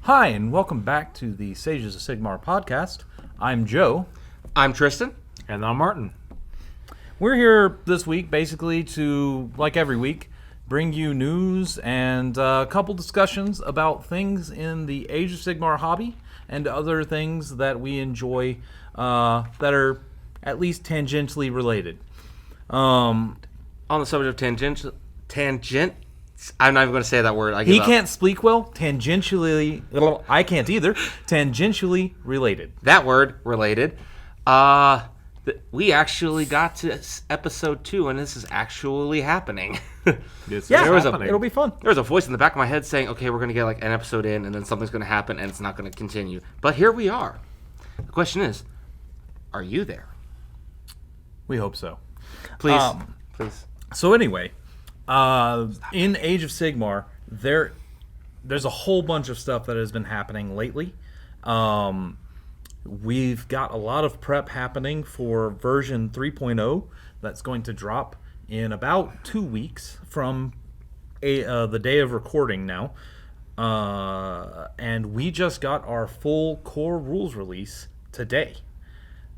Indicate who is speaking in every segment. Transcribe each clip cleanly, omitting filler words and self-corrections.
Speaker 1: Hi, and welcome back to the Sages of Sigmar podcast. I'm Joe.
Speaker 2: I'm Tristan.
Speaker 3: And I'm Martin.
Speaker 1: We're here this week basically to, like every week, bring you news and a couple discussions about things in the Age of Sigmar hobby and other things that we enjoy that are at least tangentially related.
Speaker 2: On the subject of tangent, I'm not even going to say that word.
Speaker 1: He can't speak well. Tangentially, I can't either. Tangentially related.
Speaker 2: That word related. We actually got to episode 2, and this is actually happening.
Speaker 3: Yes,
Speaker 1: Yeah,
Speaker 3: happening.
Speaker 1: it'll be fun.
Speaker 2: There was a voice in the back of my head saying, "Okay, we're going to get like an episode in, and then something's going to happen, and it's not going to continue." But here we are. The question is, are you there?
Speaker 1: We hope so.
Speaker 2: Please, please.
Speaker 1: So anyway, in Age of Sigmar, there's a whole bunch of stuff that has been happening lately. We've got a lot of prep happening for version 3.0 that's going to drop in about 2 weeks from the day of recording now. And we just got our full core rules release today.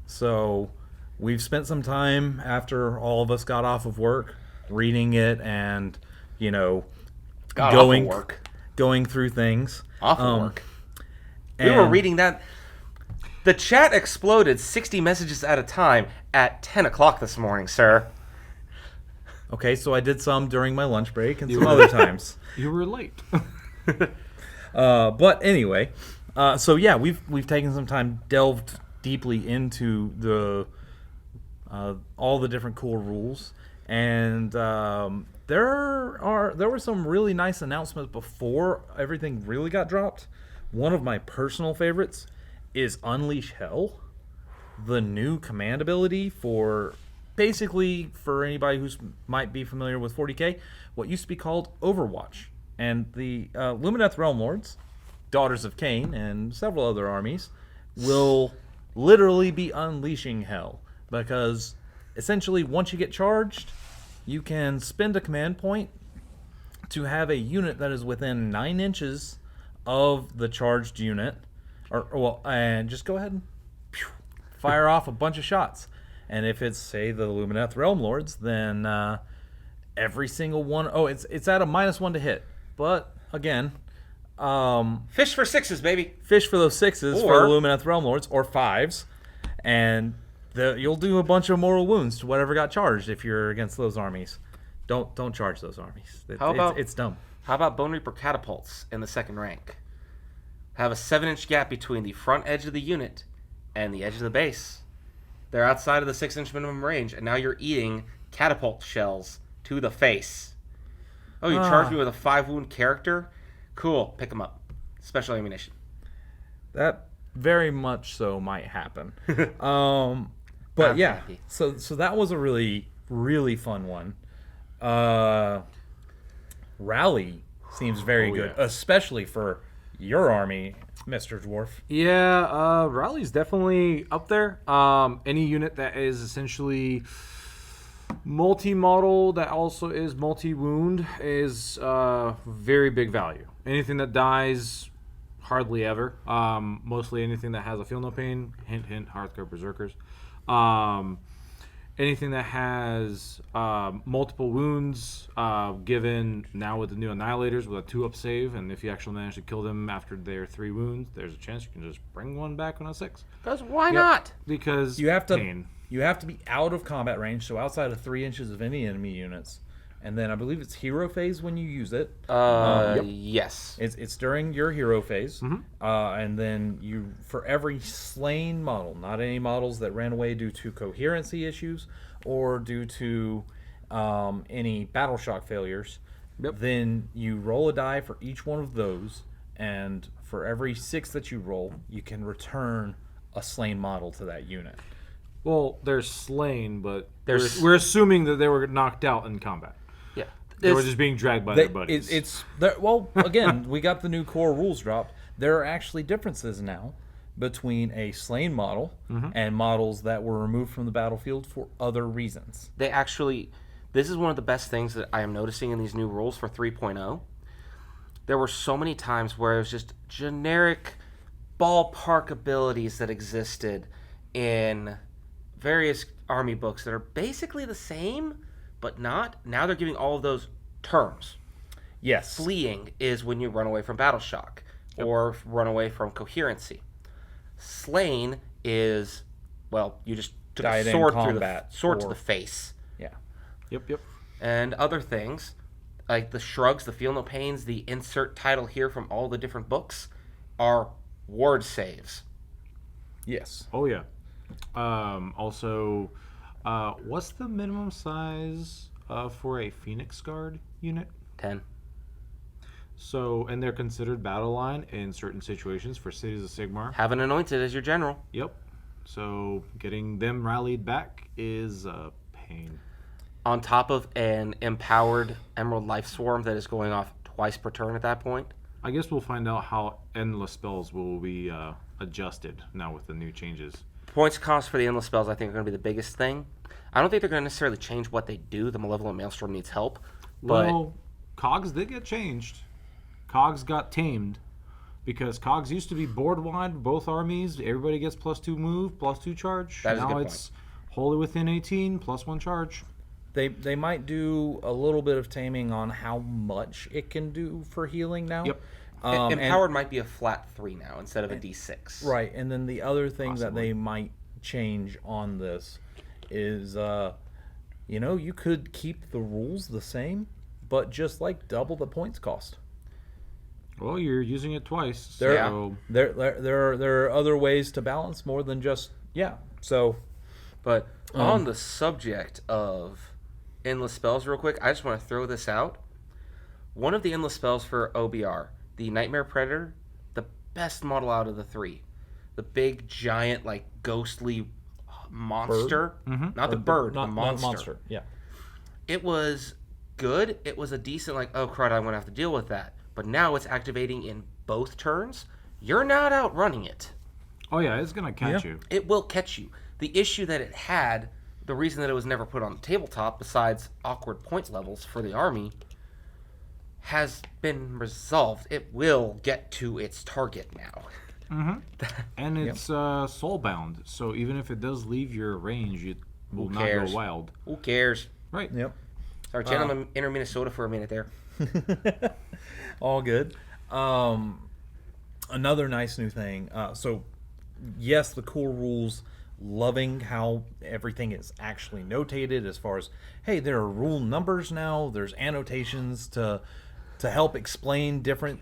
Speaker 1: So we've spent some time after all of us got off of work reading it and, going through things.
Speaker 2: Off of work. We were reading that. The chat exploded 60 messages at a time at 10 o'clock this morning, sir.
Speaker 1: Okay, so I did some during my lunch break and some other times.
Speaker 3: You were late.
Speaker 1: But anyway, so yeah, we've taken some time, delved deeply into the all the different cool rules, and there were some really nice announcements before everything really got dropped. One of my personal favorites is Unleash Hell, the new command ability for basically, for anybody who might be familiar with 40k, what used to be called Overwatch. And the Lumineth Realm Lords, Daughters of Cain, and several other armies will literally be unleashing hell, because essentially once you get charged, you can spend a command point to have a unit that is within 9 inches of the charged unit, and just go ahead and fire off a bunch of shots. And if it's, say, the Lumineth Realm Lords, then every single one... Oh, it's at a -1 to hit. But, again...
Speaker 2: Fish for 6s, baby.
Speaker 1: Fish for those 6s for the Lumineth Realm Lords, or 5s. And you'll do a bunch of mortal wounds to whatever got charged if you're against those armies. Don't charge those armies. It's dumb.
Speaker 2: How about Bone Reaper catapults in the second rank? Have a 7-inch gap between the front edge of the unit and the edge of the base. They're outside of the 6-inch minimum range, and now you're eating catapult shells to the face. Oh, you charged me with a 5-wound character? Cool, pick them up. Special ammunition.
Speaker 1: That very much so might happen. But yeah,
Speaker 2: happy.
Speaker 1: so that was a really, really fun one. Rally seems very good,
Speaker 3: yeah.
Speaker 1: especially for your army, Mr. Dwarf.
Speaker 3: Yeah, Raleig's definitely up there. Any unit that is essentially multi-model that also is multi-wound is very big value. Anything that dies, hardly ever. Mostly anything that has a feel no pain. Hint, hint, Hearthguard Berserkers. Anything that has multiple wounds, given now with the new Annihilators with a 2-up save, and if you actually manage to kill them after their 3 wounds, there's a chance you can just bring one back on a 6.
Speaker 2: Because why not?
Speaker 3: Because
Speaker 1: You have to
Speaker 3: pain.
Speaker 1: you have to be out of combat range, so outside of 3 inches of any enemy units. And then I believe it's hero phase when you use it.
Speaker 2: Yes.
Speaker 1: It's during your hero phase, and then for every slain model, not any models that ran away due to coherency issues or due to any battle shock failures, then you roll a die for each one of those, and for every 6 that you roll, you can return a slain model to that unit.
Speaker 3: Well, they're slain, but we're assuming that they were knocked out in combat.
Speaker 2: Yeah.
Speaker 3: They were just being dragged by their buddies.
Speaker 1: Well, again, we got the new core rules dropped. There are actually differences now between a slain model and models that were removed from the battlefield for other reasons.
Speaker 2: This is one of the best things that I am noticing in these new rules for 3.0. there were so many times where it was just generic ballpark abilities that existed in various army books that are basically the same, but not. Now they're giving all of those terms.
Speaker 1: Yes.
Speaker 2: Fleeing is when you run away from battle shock or run away from coherency. Slain is, well, you just took
Speaker 1: Died
Speaker 2: a
Speaker 1: in
Speaker 2: sword
Speaker 1: combat
Speaker 2: to
Speaker 1: or-
Speaker 2: the face.
Speaker 1: Yeah.
Speaker 3: Yep.
Speaker 2: And other things like the shrugs, the feel no pains, the insert title here from all the different books are ward saves.
Speaker 1: Yes.
Speaker 3: Oh yeah. Also, what's the minimum size for a Phoenix Guard unit?
Speaker 2: 10.
Speaker 3: So, and they're considered battle line in certain situations for Cities of Sigmar.
Speaker 2: Have an anointed as your general.
Speaker 3: Yep. So, getting them rallied back is a pain.
Speaker 2: On top of an empowered Emerald Life Swarm that is going off twice per turn at that point.
Speaker 3: I guess we'll find out how endless spells will be adjusted now with the new changes.
Speaker 2: Points cost for the endless spells, I think, are going to be the biggest thing. I don't think they're going to necessarily change what they do. The Malevolent Maelstrom needs help. But
Speaker 3: Well, Cogs did get changed. Cogs got tamed because Cogs used to be board wide, both armies. Everybody gets +2 move, +2 charge.
Speaker 2: That is a
Speaker 3: now
Speaker 2: good
Speaker 3: it's wholly within 18, +1 charge.
Speaker 1: They might do a little bit of taming on how much it can do for healing now.
Speaker 3: Yep.
Speaker 1: And-
Speaker 2: empowered might be a flat 3 now instead of a D6.
Speaker 1: Right, and then the other thing that
Speaker 3: Possibly.
Speaker 1: they might change on this is, you could keep the rules the same, but just like double the points cost.
Speaker 3: Well, you're using it twice.
Speaker 1: There,
Speaker 3: So
Speaker 1: there are other ways to balance more than just So
Speaker 2: But on the subject of endless spells, real quick, I just want to throw this out. One of the endless spells for OBR, the Nightmare Predator, the best model out of the 3. The big, giant, like, ghostly monster. Not the bird, the monster.
Speaker 1: Yeah.
Speaker 2: It was good. It was a decent, like, oh, crud, I'm going to have to deal with that. But now it's activating in both turns. You're not outrunning it.
Speaker 3: oh yeah, it's gonna catch
Speaker 1: Yeah.
Speaker 3: you.
Speaker 2: It will catch you. The issue that it had, the reason that it was never put on the tabletop, besides awkward point levels for the army, has been resolved. It will get to its target now.
Speaker 3: And it's soulbound, so even if it does leave your range, it will not
Speaker 2: cares?
Speaker 3: go wild.
Speaker 2: Who cares?
Speaker 3: Right.
Speaker 1: Yep.
Speaker 2: Sorry, channel I'm inner Minnesota for a minute there.
Speaker 1: All good. Another nice new thing. So, yes, the core rules. Loving how everything is actually notated as far as, hey, there are rule numbers now. There's annotations to help explain different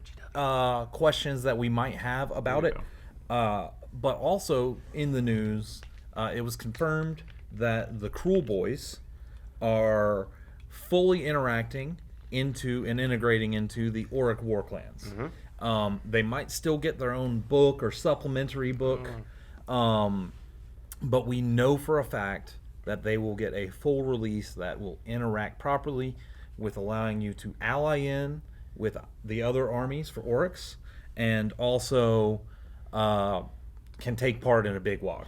Speaker 1: questions that we might have about
Speaker 3: There
Speaker 1: it.
Speaker 3: you
Speaker 1: But also in the news, it was confirmed that the Cruel Boys are fully interacting into and integrating into the Auric War Clans. They might still get their own book or supplementary book, but we know for a fact that they will get a full release that will interact properly with allowing you to ally in with the other armies for Oryx, and also can take part in a big WOG.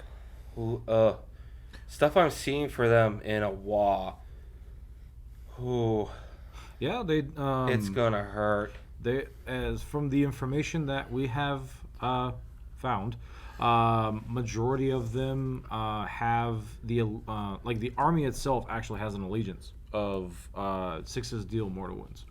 Speaker 2: Stuff I'm seeing for them in a WA. Ooh,
Speaker 3: Yeah, they.
Speaker 2: it's gonna hurt.
Speaker 3: They, as from the information that we have found, majority of them have the like the army itself actually has an allegiance of 6's deal mortal wounds.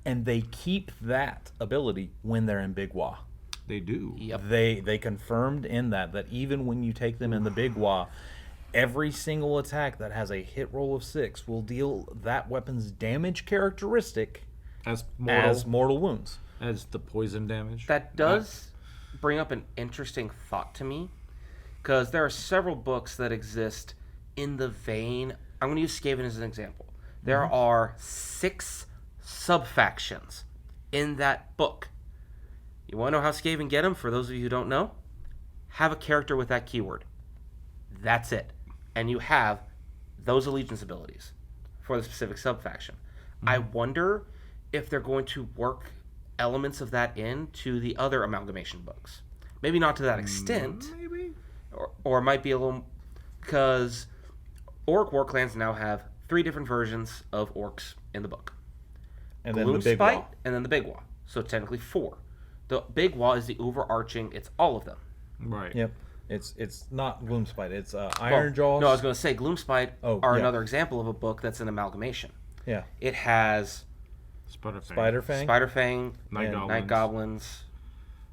Speaker 1: And they keep that ability when they're in Big WA.
Speaker 3: They do.
Speaker 2: Yep.
Speaker 1: They confirmed in that even when you take them in the Big WA, every single attack that has a hit roll of 6 will deal that weapon's damage characteristic
Speaker 3: As mortal,
Speaker 1: as mortal wounds.
Speaker 3: as the poison damage.
Speaker 2: That does bring up an interesting thought to me, because there are several books that exist in the vein. I'm going to use Skaven as an example. There are 6 sub-factions in that book. You want to know how Skaven get them? For those of you who don't know, have a character with that keyword. That's it. And you have those allegiance abilities for the specific sub-faction. I wonder if they're going to work elements of that into the other amalgamation books. Maybe not to that extent,
Speaker 3: Maybe.
Speaker 2: or it might be a little, because Orc War Clans now have 3 different versions of orcs in the book.
Speaker 1: And then the Big
Speaker 2: Gloomspite,
Speaker 1: WA.
Speaker 2: and then the Big Wa. so technically 4. The big wall is the overarching. It's all of them.
Speaker 3: Right.
Speaker 1: Yep. It's not Gloomspite. It's
Speaker 2: Well,
Speaker 1: Iron Jaws.
Speaker 2: No, I was going to say Gloomspite are
Speaker 1: yeah.
Speaker 2: another example of a book that's an amalgamation.
Speaker 1: Yeah.
Speaker 2: It has
Speaker 1: Spiderfang.
Speaker 2: Spiderfang,
Speaker 3: Night
Speaker 2: Night Goblins,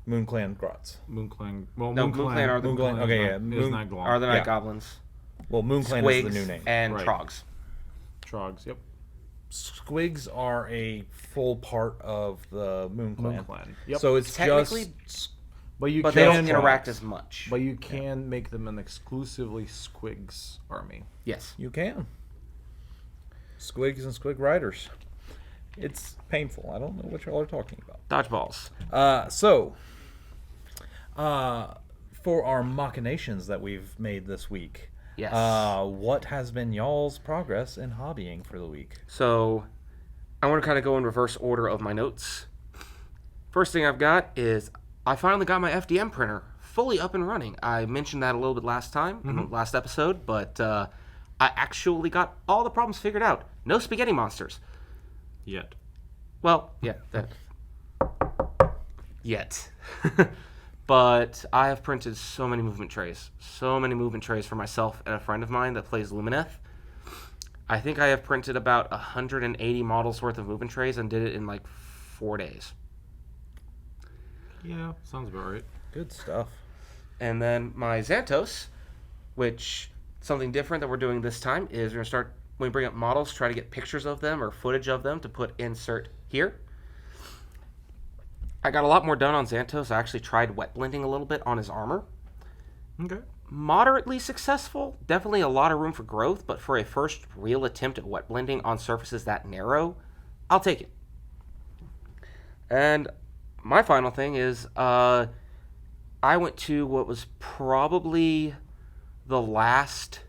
Speaker 1: Moonclan Grots.
Speaker 3: Moonclan. Well,
Speaker 2: No, Moonclan are the
Speaker 1: Moonclan. Okay, yeah.
Speaker 3: Is Night Goblin.
Speaker 2: are the Night
Speaker 1: Yeah.
Speaker 2: Goblins.
Speaker 1: Well, Moonclan
Speaker 2: Squigs
Speaker 1: is the new name.
Speaker 2: and
Speaker 3: Right.
Speaker 2: Trogs.
Speaker 3: Trogs. Yep.
Speaker 1: Squigs are a full part of the Moonclan.
Speaker 3: Moonclan. Yep.
Speaker 1: So it's
Speaker 2: Technically,
Speaker 1: just
Speaker 3: But you
Speaker 2: but
Speaker 3: can
Speaker 2: they don't interact as much.
Speaker 3: But you can make them an exclusively Squigs army.
Speaker 2: Yes.
Speaker 1: you can. Squigs and Squig Riders. It's painful. I don't know what y'all are talking about.
Speaker 2: Dodgeballs.
Speaker 1: For our machinations that we've made this week,
Speaker 2: Yes.
Speaker 1: what has been y'all's progress in hobbying for the week?
Speaker 2: So I want to kind of go in reverse order of my notes. First thing I've got is I finally got my FDM printer fully up and running. I mentioned that a little bit last time, in the last episode, but I actually got all the problems figured out. No spaghetti monsters.
Speaker 3: Yet.
Speaker 2: Well, yeah, that. Yet. But I have printed so many movement trays. So many movement trays for myself and a friend of mine that plays Lumineth. I think I have printed about 180 models worth of movement trays and did it in like 4 days.
Speaker 3: Yeah, sounds about right.
Speaker 1: Good stuff.
Speaker 2: And then my Xantos, which something different that we're doing this time is we're going to start, when we bring up models, try to get pictures of them or footage of them to put insert here. I got a lot more done on Xantos. I actually tried wet blending a little bit on his armor.
Speaker 3: Okay.
Speaker 2: Moderately successful. Definitely a lot of room for growth, but for a first real attempt at wet blending on surfaces that narrow, I'll take it. And my final thing is I went to what was probably the last,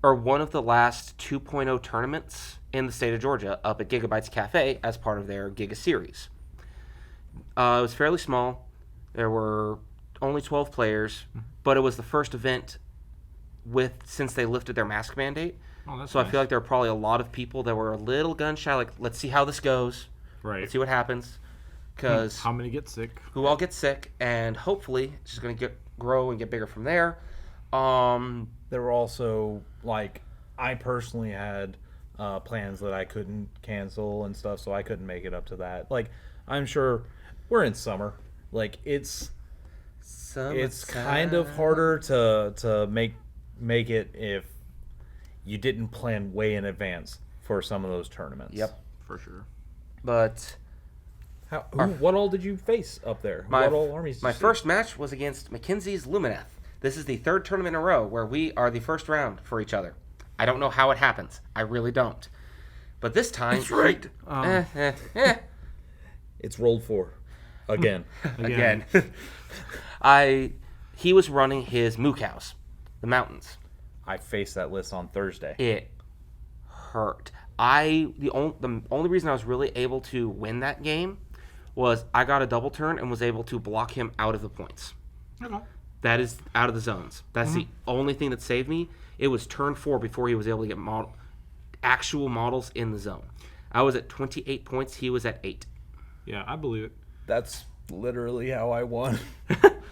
Speaker 2: or one of the last 2.0 tournaments in the state of Georgia up at Gigabytes Cafe as part of their Giga series. It was fairly small. There were only 12 players, but it was the first event since they lifted their mask mandate.
Speaker 3: Oh, that's
Speaker 2: So I
Speaker 3: nice.
Speaker 2: feel like there were probably a lot of people that were a little gun shy, like, let's see how this goes.
Speaker 3: Right.
Speaker 2: Let's see what happens. Because
Speaker 3: How many get sick?
Speaker 2: who all get sick, and hopefully it's just going to grow and get bigger from there.
Speaker 1: There were also, like, I personally had plans that I couldn't cancel and stuff, so I couldn't make it up to that. Like, I'm sure we're in summer. Like, it's kind of harder to make it if you didn't plan way in advance for some of those tournaments.
Speaker 2: Yep.
Speaker 3: For sure.
Speaker 2: But
Speaker 1: What all did you face up there? What all armies did
Speaker 2: my
Speaker 1: you see?
Speaker 2: first match was against Mackenzie's Lumineth. This is the third tournament in a row where we are the first round for each other. I don't know how it happens. I really don't. But this time...
Speaker 1: That's right. It's rolled for. Again.
Speaker 2: Again. He was running his moo cows, the mountains.
Speaker 1: I faced that list on Thursday.
Speaker 2: It hurt. The only reason I was really able to win that game was I got a double turn and was able to block him out of the points.
Speaker 3: Okay.
Speaker 2: That is out of the zones. That's the only thing that saved me. It was turn 4 before he was able to get actual models in the zone. I was at 28 points. He was at 8.
Speaker 3: Yeah, I believe it.
Speaker 1: That's literally how I won.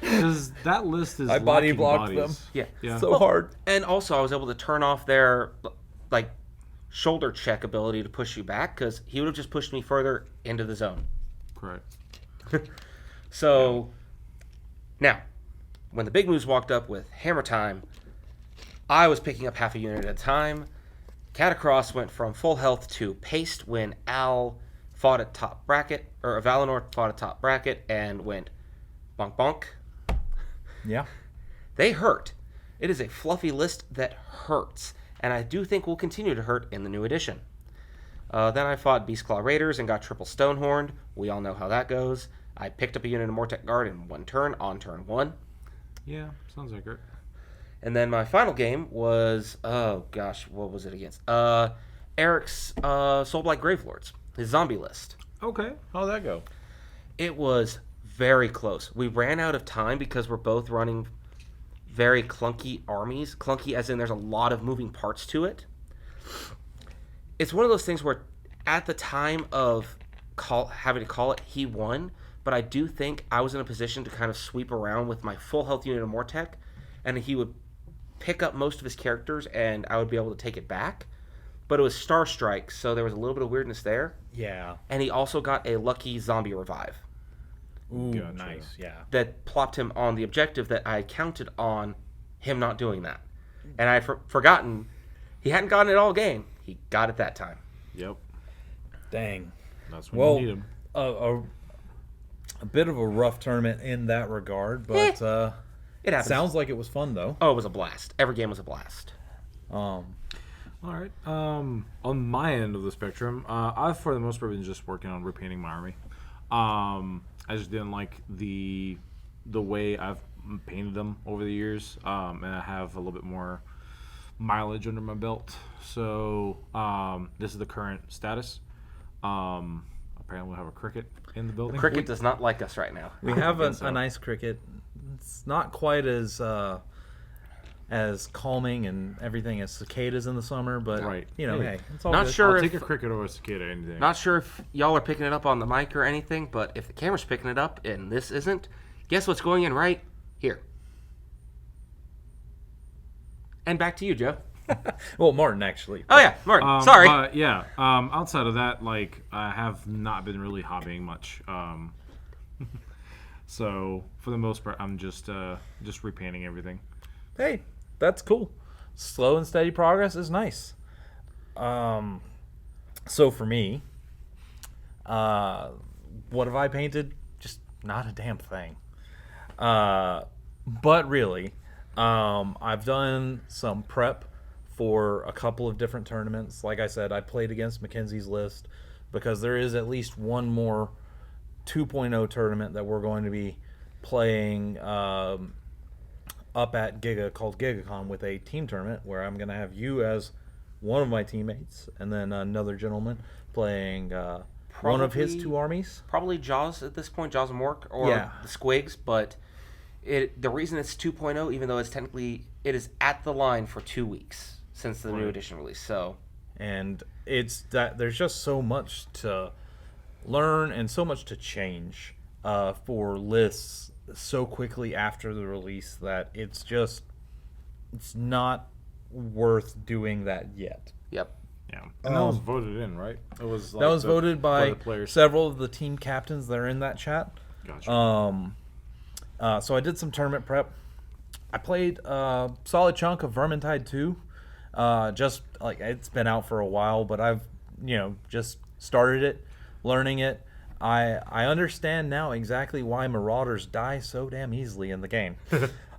Speaker 3: Because that list is
Speaker 1: I body
Speaker 3: lacking
Speaker 1: blocked
Speaker 3: bodies.
Speaker 1: them.
Speaker 2: Yeah.
Speaker 1: So hard.
Speaker 2: And also, I was able to turn off their shoulder check ability to push you back because he would have just pushed me further into the zone.
Speaker 3: Correct.
Speaker 2: So now, when the big moves walked up with Hammer Time, I was picking up half a unit at a time. Catacross went from full health to paste when Al fought at top bracket, or Valinor fought at top bracket and went bonk bonk.
Speaker 1: Yeah.
Speaker 2: They hurt. It is a fluffy list that hurts, and I do think will continue to hurt in the new edition. Then I fought Beastclaw Raiders and got triple Stonehorned. We all know how that goes. I picked up a unit of Mortec Guard in one turn on turn 1.
Speaker 3: Yeah, sounds like it.
Speaker 2: And then my final game was, oh gosh, what was it against? Eric's Soulblight Gravelords, his zombie list.
Speaker 3: Okay. How'd that go?
Speaker 2: It was very close. We ran out of time because we're both running very clunky armies. Clunky as in there's a lot of moving parts to it. It's one of those things where at the time of having to call it, he won. But I do think I was in a position to kind of sweep around with my full health unit of Mortec, and he would pick up most of his characters, and I would be able to take it back. But it was Star Strike, so there was a little bit of weirdness there.
Speaker 1: Yeah.
Speaker 2: And he also got a lucky zombie revive
Speaker 1: Ooh,
Speaker 3: Gotcha.
Speaker 1: nice. Yeah.
Speaker 2: that plopped him on the objective that I had counted on him not doing that. And I had forgotten he hadn't gotten it all game. He got it that time.
Speaker 3: Yep.
Speaker 1: Dang.
Speaker 3: That's when
Speaker 1: Well,
Speaker 3: you need him.
Speaker 1: A bit of a rough tournament in that regard, but
Speaker 2: It happens.
Speaker 1: sounds like it was fun though.
Speaker 2: Oh, it was a blast. Every game was a blast.
Speaker 3: All right. On my end of the spectrum, I've for the most part been just working on repainting my army. I just didn't like the way I've painted them over the years, and I have a little bit more mileage under my belt. So this is the current status. Apparently, we have a cricket in the building.
Speaker 2: Cricket does not like us right now.
Speaker 1: We have
Speaker 3: think so.
Speaker 1: a nice cricket. It's not quite as calming and everything as cicadas in the summer, but
Speaker 3: Right.
Speaker 1: you know,
Speaker 3: Yeah.
Speaker 1: hey, it's all
Speaker 2: Not
Speaker 1: good.
Speaker 2: sure
Speaker 3: I'll
Speaker 2: if
Speaker 3: take a cricket over a cicada any day.
Speaker 2: Not sure if y'all are picking it up on the mic or anything, but if the camera's picking it up and this isn't, guess what's going in right here. And back to you, Joe.
Speaker 1: Well, Martin actually.
Speaker 2: Oh yeah, Martin. Sorry.
Speaker 3: But yeah, outside of that, like I have not been really hobbying much. So for the most part, I'm just repainting everything.
Speaker 1: Hey, that's cool. Slow and steady progress is nice. So for me, what have I painted? Just not a damn thing. But really, I've done some prep for a couple of different tournaments. Like I said, I played against Mackenzie's list because there is at least one more 2.0 tournament that we're going to be playing up at Giga called GigaCon with a team tournament where I'm going to have you as one of my teammates and then another gentleman playing one of his two armies.
Speaker 2: Probably Jaws at this point, Jaws and Mork, or
Speaker 1: Yeah.
Speaker 2: the Squigs, but the reason it's 2.0, even though it is at the line for 2 weeks since the new edition release. So,
Speaker 1: And it's that there's just so much to learn and so much to change for lists so quickly after the release that it's not worth doing that yet.
Speaker 2: yep.
Speaker 3: Yeah, and that was voted in, right? It was like
Speaker 1: That was voted by
Speaker 3: the players.
Speaker 1: several of the team captains that are in that chat.
Speaker 3: Gotcha.
Speaker 1: So I did some tournament prep. I played a solid chunk of Vermintide 2. Just like it's been out for a while, but I've just started it, learning it. I understand now exactly why Marauders die so damn easily in the game.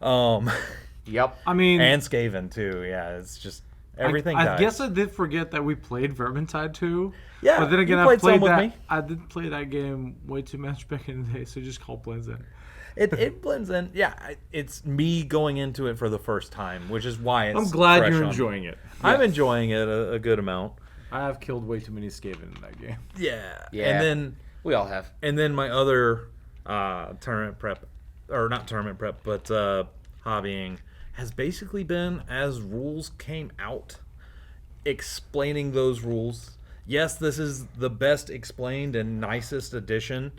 Speaker 2: Yep.
Speaker 3: I mean,
Speaker 1: And Skaven too. Yeah, it's just everything
Speaker 3: I
Speaker 1: dies.
Speaker 3: guess I did forget that we played Vermintide 2.
Speaker 1: Yeah,
Speaker 3: but then again,
Speaker 1: you
Speaker 3: I
Speaker 1: played
Speaker 3: played
Speaker 1: some with
Speaker 3: that.
Speaker 1: me.
Speaker 3: I did play that game way too much back in the day, so just call blends in.
Speaker 1: It blends in. Yeah, it's me going into it for the first time, which is why it's
Speaker 3: I'm glad
Speaker 1: fresh
Speaker 3: you're
Speaker 1: on me.
Speaker 3: enjoying it.
Speaker 1: I'm enjoying it a good amount.
Speaker 3: I have killed way too many Skaven in that game.
Speaker 1: Yeah.
Speaker 2: Yeah.
Speaker 1: And
Speaker 2: We all have.
Speaker 1: then my other tournament prep, or not tournament prep, but hobbying has basically been as rules came out, explaining those rules. Yes, this is the best explained and nicest edition,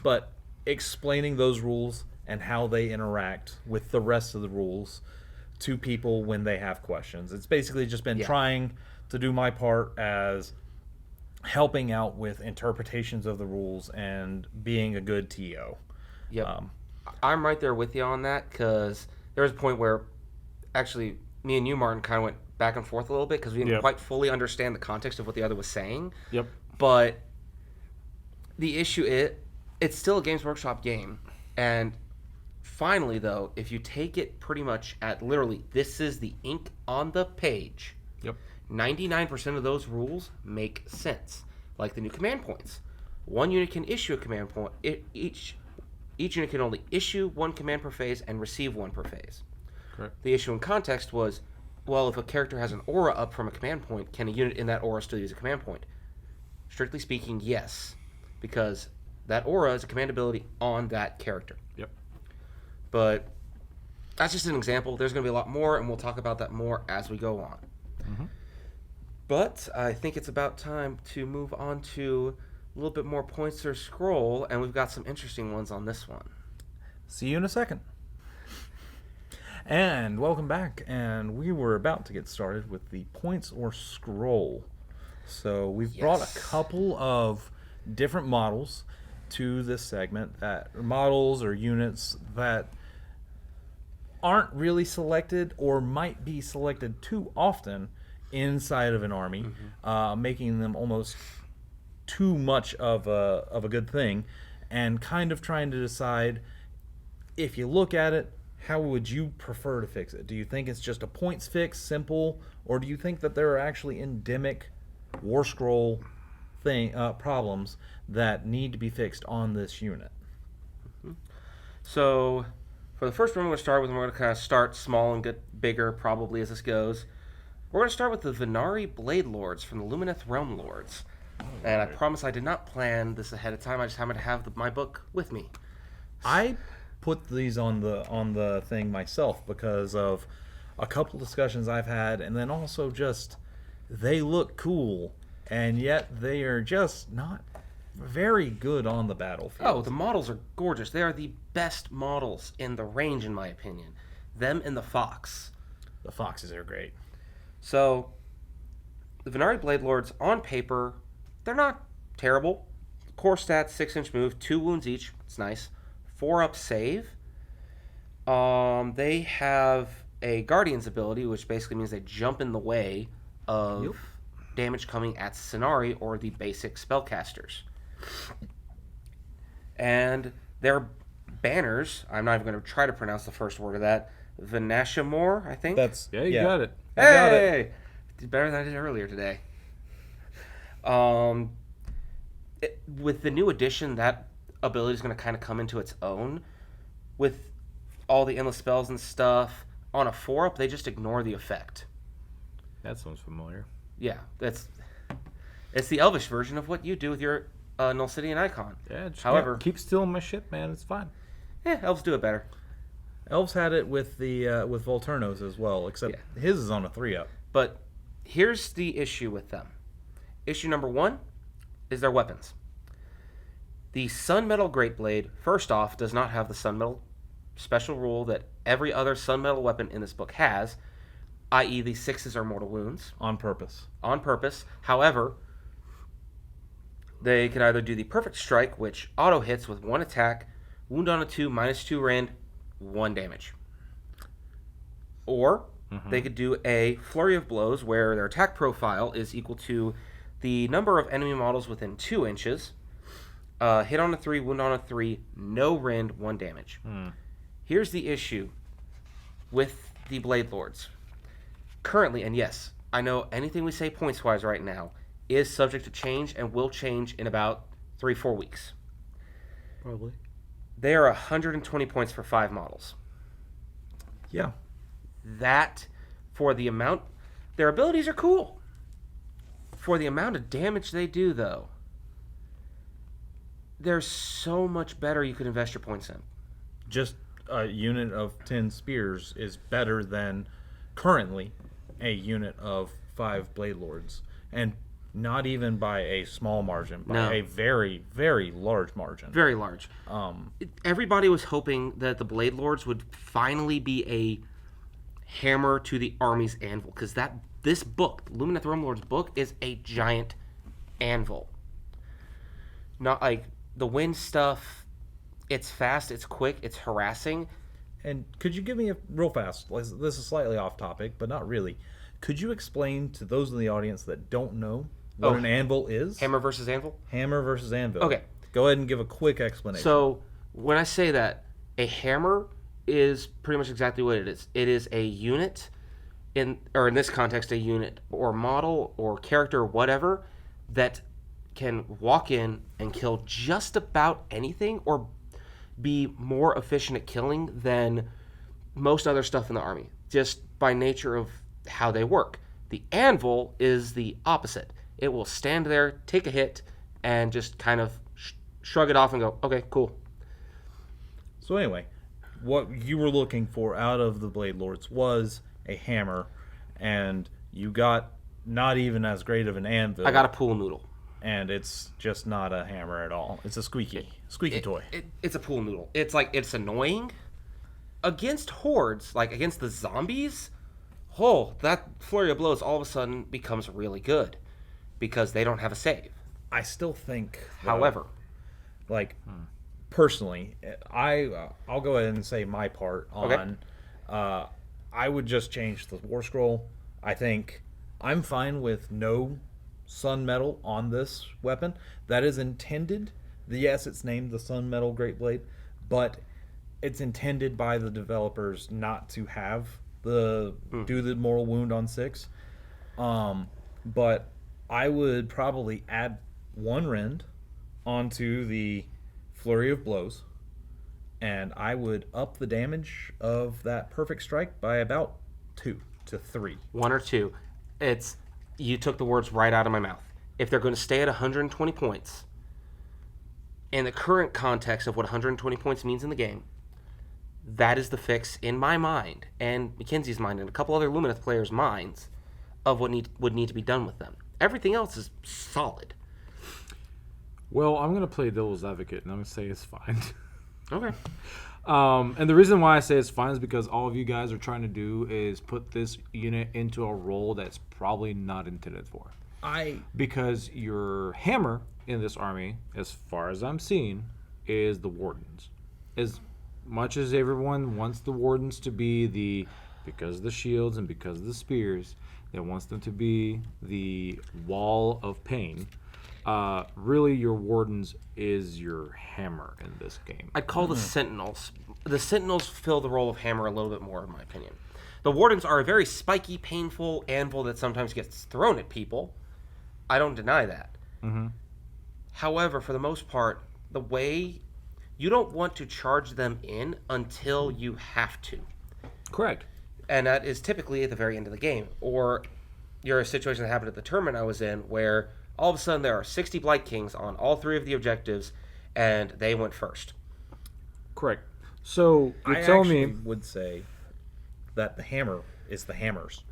Speaker 1: but explaining those rules and how they interact with the rest of the rules to people when they have questions. It's basically just been trying to do my part as helping out with interpretations of the rules and being a good TO.
Speaker 2: Yep. I'm right there with you on that because there was a point where actually me and you, Martin, kind of went back and forth a little bit because we didn't quite fully understand the context of what the other was saying.
Speaker 3: Yep.
Speaker 2: But the issue it's still a Games Workshop game. And finally, though, if you take it pretty much at literally this is the ink on the page,
Speaker 3: Yep.
Speaker 2: 99% of those rules make sense. Like the new command points. One unit can issue a command point. Each unit can only issue one command per phase and receive one per phase.
Speaker 3: Correct.
Speaker 2: The issue in context was, well, if a character has an aura up from a command point, can a unit in that aura still use a command point? Strictly speaking, yes. Because that aura is a command ability on that character.
Speaker 3: Yep.
Speaker 2: But that's just an example. There's going to be a lot more, and we'll talk about that more as we go on.
Speaker 3: Mm-hmm.
Speaker 2: But I think it's about time to move on to a little bit more points or scroll, and we've got some interesting ones on this one.
Speaker 1: See you in a second. And welcome back. And we were about to get started with the points or scroll. So we've brought a couple of different models to this segment, that models or units that aren't really selected or might be selected too often inside of an army, making them almost too much of a good thing, and kind of trying to decide, if you look at it, how would you prefer to fix it? Do you think it's just a points fix, simple, or do you think that there are actually endemic war scroll problems that need to be fixed on this unit?
Speaker 2: So, for the first one we're going to start with, and we're going to kind of start small and get bigger probably as this goes. We're going to start with the Venari Blade Lords from the Lumineth Realm Lords. And I promise I did not plan this ahead of time. I just happened to have my book with me.
Speaker 1: I put these on the thing myself because of a couple discussions I've had, and then also just they look cool, and yet they are just not very good on the battlefield.
Speaker 2: Oh, the models are gorgeous. They are the best models in the range, in my opinion. Them and the Fox.
Speaker 1: The Foxes are great.
Speaker 2: So, the Venari Blade Lords, on paper, they're not terrible. Core stats, 6-inch move, 2 wounds each. It's nice. 4-up save. They have a Guardian's ability, which basically means they jump in the way of damage coming at Scenari or the basic spellcasters. And their banners, I'm not even going to try to pronounce the first word of that, Venashamore, I think?
Speaker 3: You got it.
Speaker 2: Hey! Did better than I did earlier today. With the new edition, that ability is going to kind of come into its own. With all the endless spells and stuff, on a 4-up, they just ignore the effect.
Speaker 3: That sounds familiar.
Speaker 2: Yeah, it's the Elvish version of what you do with your Nulcidian icon.
Speaker 3: Yeah, just
Speaker 2: However,
Speaker 3: keep stealing my shit, man. It's fine.
Speaker 2: Elves do it better.
Speaker 1: Elves had it with the with Volturnos as well, except his is on a 3-up.
Speaker 2: But here's the issue with them. Issue number 1 is their weapons. The Sunmetal Greatblade, first off, does not have the Sunmetal special rule that every other Sunmetal weapon in this book has, i.e. the 6s are mortal wounds.
Speaker 1: On purpose.
Speaker 2: On purpose. However, they can either do the Perfect Strike, which auto-hits with 1 attack, wound on a 2, -2 rend, 1 damage. Or they could do a Flurry of Blows, where their attack profile is equal to the number of enemy models within 2 inches, hit on a 3, wound on a 3, no rend, 1 damage. Here's the issue with the Blade Lords. Currently, and yes, I know anything we say points-wise right now is subject to change and will change in about 3-4 weeks.
Speaker 3: Probably.
Speaker 2: They are 120 points for 5 models.
Speaker 1: Yeah.
Speaker 2: That, for the amount... Their abilities are cool. For the amount of damage they do, though, there's so much better you could invest your points in.
Speaker 1: Just a unit of 10 spears is better than currently a unit of 5 Blade Lords. And not even by a small margin, by a very, very large margin.
Speaker 2: Very large. Everybody was hoping that the Blade Lords would finally be a hammer to the army's anvil, because this book, Lumineth Realm Lords book, is a giant anvil. Not like the wind stuff. It's fast, it's quick, it's harassing.
Speaker 1: And could you give me real fast, this is slightly off topic, but not really. Could you explain to those in the audience that don't know what an anvil is?
Speaker 2: Hammer versus anvil?
Speaker 1: Hammer versus anvil.
Speaker 2: Okay.
Speaker 1: Go ahead and give a quick explanation.
Speaker 2: So, when I say that, a hammer is pretty much exactly what it is. It is a unit, in this context, a unit or model or character or whatever, that can walk in and kill just about anything or be more efficient at killing than most other stuff in the army, just by nature of how they work. The anvil is the opposite. It will stand there, take a hit, and just kind of shrug it off and go, okay, cool.
Speaker 1: So anyway, what you were looking for out of the Blade Lords was a hammer, and you got not even as great of an anvil.
Speaker 2: I got a pool noodle.
Speaker 1: and it's just not a hammer at all. It's a squeaky toy.
Speaker 2: It's a pool noodle. It's annoying. Against hordes, like against the zombies, that flurry of blows all of a sudden becomes really good because they don't have a save.
Speaker 1: I still think, though,
Speaker 2: However,
Speaker 1: like personally, I'll go ahead and say my part on. I would just change the War Scroll. I think I'm fine with no Sun Metal on this weapon. That is intended. Yes, it's named the Sun Metal Great Blade, but it's intended by the developers not to have do the mortal wound on 6. But I would probably add 1 rend onto the flurry of blows, and I would up the damage of that perfect strike by about 2 to 3.
Speaker 2: 1 or 2. You took the words right out of my mouth. If they're going to stay at 120 points, in the current context of what 120 points means in the game, that is the fix in my mind, and Mackenzie's mind, and a couple other Lumineth players' minds, of what would need to be done with them. Everything else is solid.
Speaker 3: Well, I'm going to play devil's advocate, and I'm going to say it's fine.
Speaker 2: Okay.
Speaker 3: And the reason why I say it's fine is because all of you guys are trying to do is put this unit into a role that's probably not intended for. Because your hammer in this army, as far as I'm seeing, is the Wardens. As much as everyone wants the Wardens to be because of the shields and because of the spears, that wants them to be the wall of pain. Really, your Wardens is your hammer in this game.
Speaker 2: I'd call the Sentinels. The Sentinels fill the role of hammer a little bit more, in my opinion. The Wardens are a very spiky, painful anvil that sometimes gets thrown at people. I don't deny that.
Speaker 3: Mm-hmm.
Speaker 2: However, for the most part, the way you don't want to charge them in until you have to.
Speaker 3: Correct.
Speaker 2: And that is typically at the very end of the game. Or you're a situation that happened at the tournament I was in where all of a sudden there are 60 Blight Kings on all 3 of the objectives, and they went first.
Speaker 3: Correct. So
Speaker 1: I would say that the hammer is the hammers.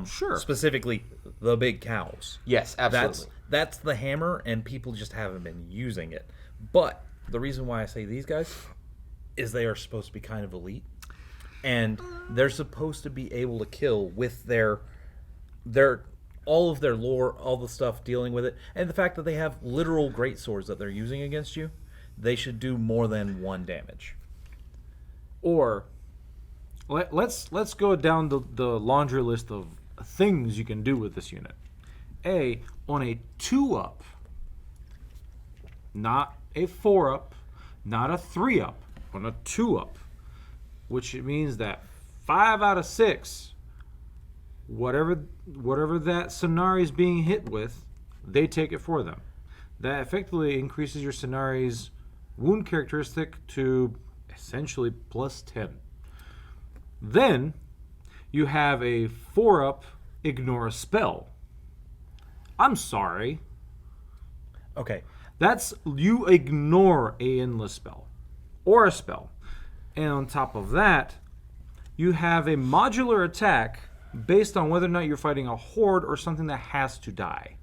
Speaker 3: Sure.
Speaker 1: Specifically, the big cows.
Speaker 2: Yes, absolutely.
Speaker 1: That's the hammer, and people just haven't been using it. But the reason why I say these guys is they are supposed to be kind of elite, and they're supposed to be able to kill with their all of their lore, all the stuff dealing with it, and the fact that they have literal greatswords that they're using against you. They should do more than 1 damage.
Speaker 3: Or let's go down the laundry list of things you can do with this unit. On a 2-up, not a 4-up, not a 3-up, on a 2-up, which means that 5 out of 6, whatever that Sonari is being hit with, they take it for them. That effectively increases your Sonari's wound characteristic to essentially plus 10. Then you have a 4-up, ignore a spell. I'm sorry.
Speaker 1: Okay.
Speaker 3: That's, you ignore a endless spell or a spell. And on top of that, you have a modular attack based on whether or not you're fighting a horde or something that has to die.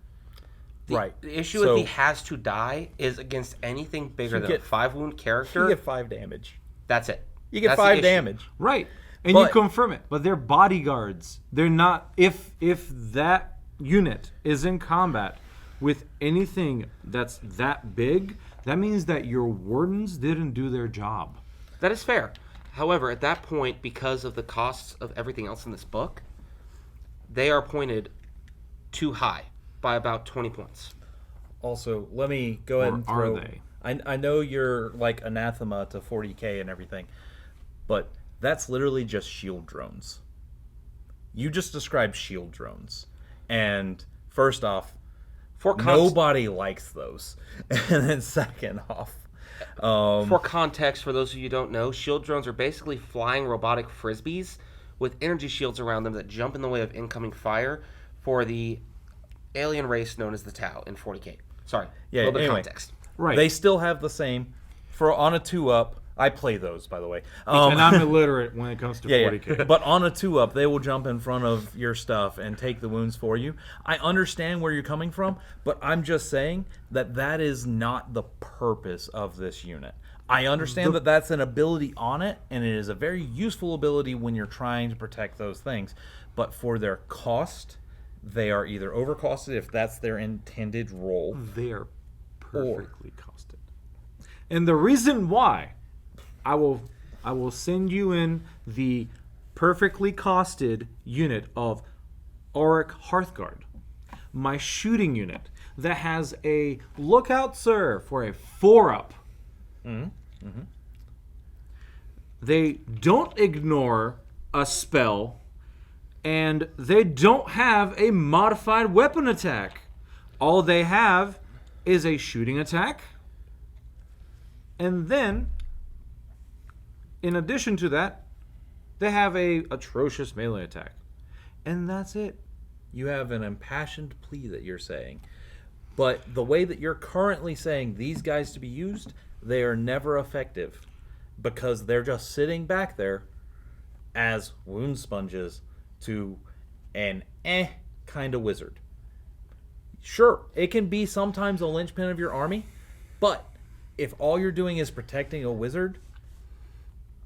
Speaker 1: Right.
Speaker 2: The issue with he has to die is against anything bigger than a 5 wound character.
Speaker 1: You get 5 damage.
Speaker 2: That's it.
Speaker 1: You get
Speaker 2: That's
Speaker 1: 5 damage.
Speaker 3: Right. And you confirm it. But they're bodyguards. They're not... If that unit is in combat with anything that's that big, that means that your Wardens didn't do their job.
Speaker 2: That is fair. However, at that point, because of the costs of everything else in this book, they are pointed too high by about 20 points.
Speaker 1: Also, let me go ahead and throw...
Speaker 3: Are they?
Speaker 1: I know you're like anathema to 40k and everything, but that's literally just shield drones. You just described shield drones. And first off, nobody likes those. And then second off...
Speaker 2: for context, for those of you who don't know, shield drones are basically flying robotic frisbees with energy shields around them that jump in the way of incoming fire for the alien race known as the Tau in 40k. Sorry, a little bit of context.
Speaker 3: Right.
Speaker 1: They still have the same. On a 2-up, I play those, by the way.
Speaker 3: And I'm illiterate when it comes to
Speaker 1: Yeah,
Speaker 3: 40k.
Speaker 1: yeah. But on a 2-up, they will jump in front of your stuff and take the wounds for you. I understand where you're coming from, but I'm just saying that is not the purpose of this unit. I understand that that's an ability on it, and it is a very useful ability when you're trying to protect those things. But for their cost, they are either overcosted if that's their intended role.
Speaker 3: They are perfectly costed. And the reason why, I will send you in the perfectly costed unit of Auric Hearthguard, my shooting unit that has a lookout, sir, for a 4-up. They don't ignore a spell, and they don't have a modified weapon attack. All they have is a shooting attack, and then in addition to that, they have a atrocious melee attack. And that's it.
Speaker 1: You have an impassioned plea that you're saying. But the way that you're currently saying these guys to be used, they are never effective. Because they're just sitting back there as wound sponges to an kind of wizard. Sure, it can be sometimes a linchpin of your army, but if all you're doing is protecting a wizard,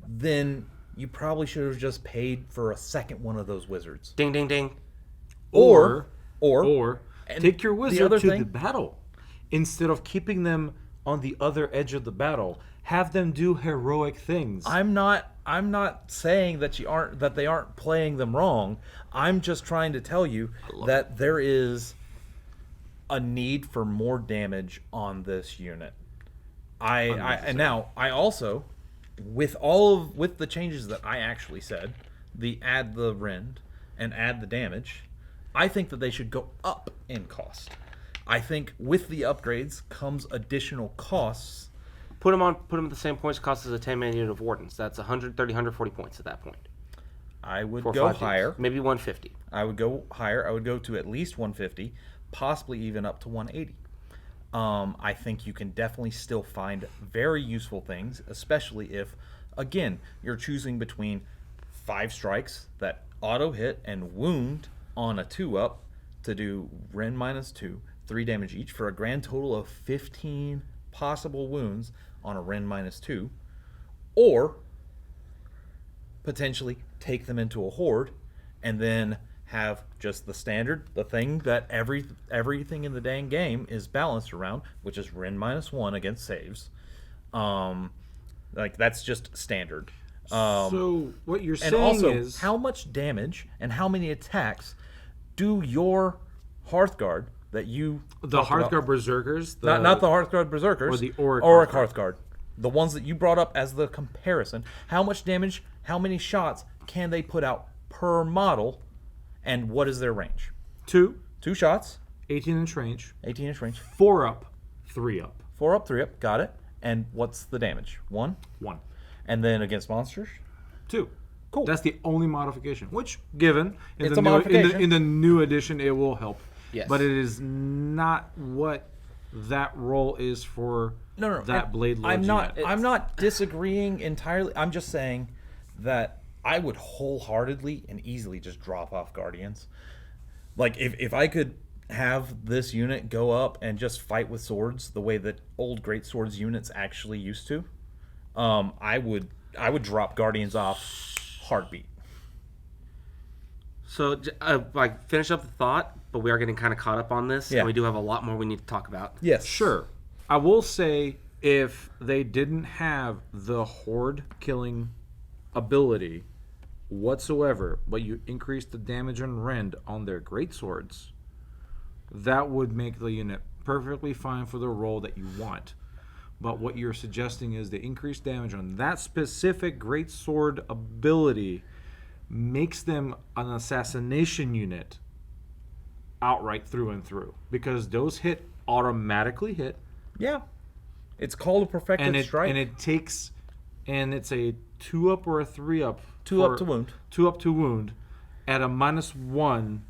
Speaker 1: then you probably should have just paid for a second one of those wizards.
Speaker 2: Ding, ding, ding.
Speaker 1: Or
Speaker 3: take your wizard to
Speaker 1: thing,
Speaker 3: the battle. Instead of keeping them on the other edge of the battle, have them do heroic things.
Speaker 1: I'm not saying that they aren't playing them wrong. I'm just trying to tell you that there is a need for more damage on this unit. And now I also, with the changes that I actually said, add the rend and add the damage, I think that they should go up in cost. I think with the upgrades comes additional costs.
Speaker 2: Put them at the same points cost as a 10-man unit of Wardens. That's 130, 140 points at that point.
Speaker 1: I would
Speaker 2: For
Speaker 1: go
Speaker 2: 5
Speaker 1: higher.
Speaker 2: units. Maybe 150.
Speaker 1: I would go higher. I would go to at least 150, possibly even up to 180. I think you can definitely still find very useful things, especially if, again, you're choosing between 5 strikes that auto hit and wound on a 2-up to do Rend -2, 3 damage each for a grand total of 15 possible wounds on a Rend -2, or potentially take them into a horde and then have just the standard, the thing that everything in the dang game is balanced around, which is Rend -1 against saves. Like that's just standard.
Speaker 3: So what you're saying
Speaker 1: and also,
Speaker 3: is,
Speaker 1: how much damage and how many attacks do your Hearthguard that you
Speaker 3: the
Speaker 1: talked about-
Speaker 3: Hearthguard Berserkers,
Speaker 1: not the Hearthguard Berserkers,
Speaker 3: or the Auric
Speaker 1: Hearthguard, the ones that you brought up as the comparison, how much damage, how many shots can they put out per model, and what is their range?
Speaker 3: 2
Speaker 1: shots,
Speaker 3: 18-inch range,
Speaker 1: 18-inch range,
Speaker 3: 4-up, 3-up,
Speaker 1: 4-up, 3-up, got it. And what's the damage? 1?
Speaker 3: 1,
Speaker 1: And then against monsters?
Speaker 3: 2.
Speaker 1: Cool.
Speaker 3: That's the only modification. Which, given in
Speaker 1: It's
Speaker 3: the
Speaker 1: a
Speaker 3: new,
Speaker 1: modification.
Speaker 3: in the new edition, it will help.
Speaker 2: Yes.
Speaker 3: But it is not what that role is for
Speaker 1: No.
Speaker 3: that
Speaker 1: and
Speaker 3: Blade Lord unit.
Speaker 1: I'm not disagreeing entirely. I'm just saying that I would wholeheartedly and easily just drop off Guardians. Like if I could have this unit go up and just fight with swords the way that old great swords units actually used to, I would drop Guardians off heartbeat.
Speaker 2: So, finish up the thought, but we are getting kind of caught up on this.
Speaker 1: Yeah.
Speaker 2: And we do have a lot more we need to talk about.
Speaker 1: Yes.
Speaker 3: Sure. I will say, if they didn't have the horde killing ability whatsoever, but you increase the damage and rend on their greatswords, that would make the unit perfectly fine for the role that you want. But what you're suggesting is the increased damage on that specific greatsword ability makes them an assassination unit outright through and through, because those automatically hit.
Speaker 1: Yeah. It's called a perfected strike.
Speaker 3: And it takes, and it's a 2-up or a 3-up.
Speaker 1: 2-up to wound.
Speaker 3: 2-up to wound at a -1.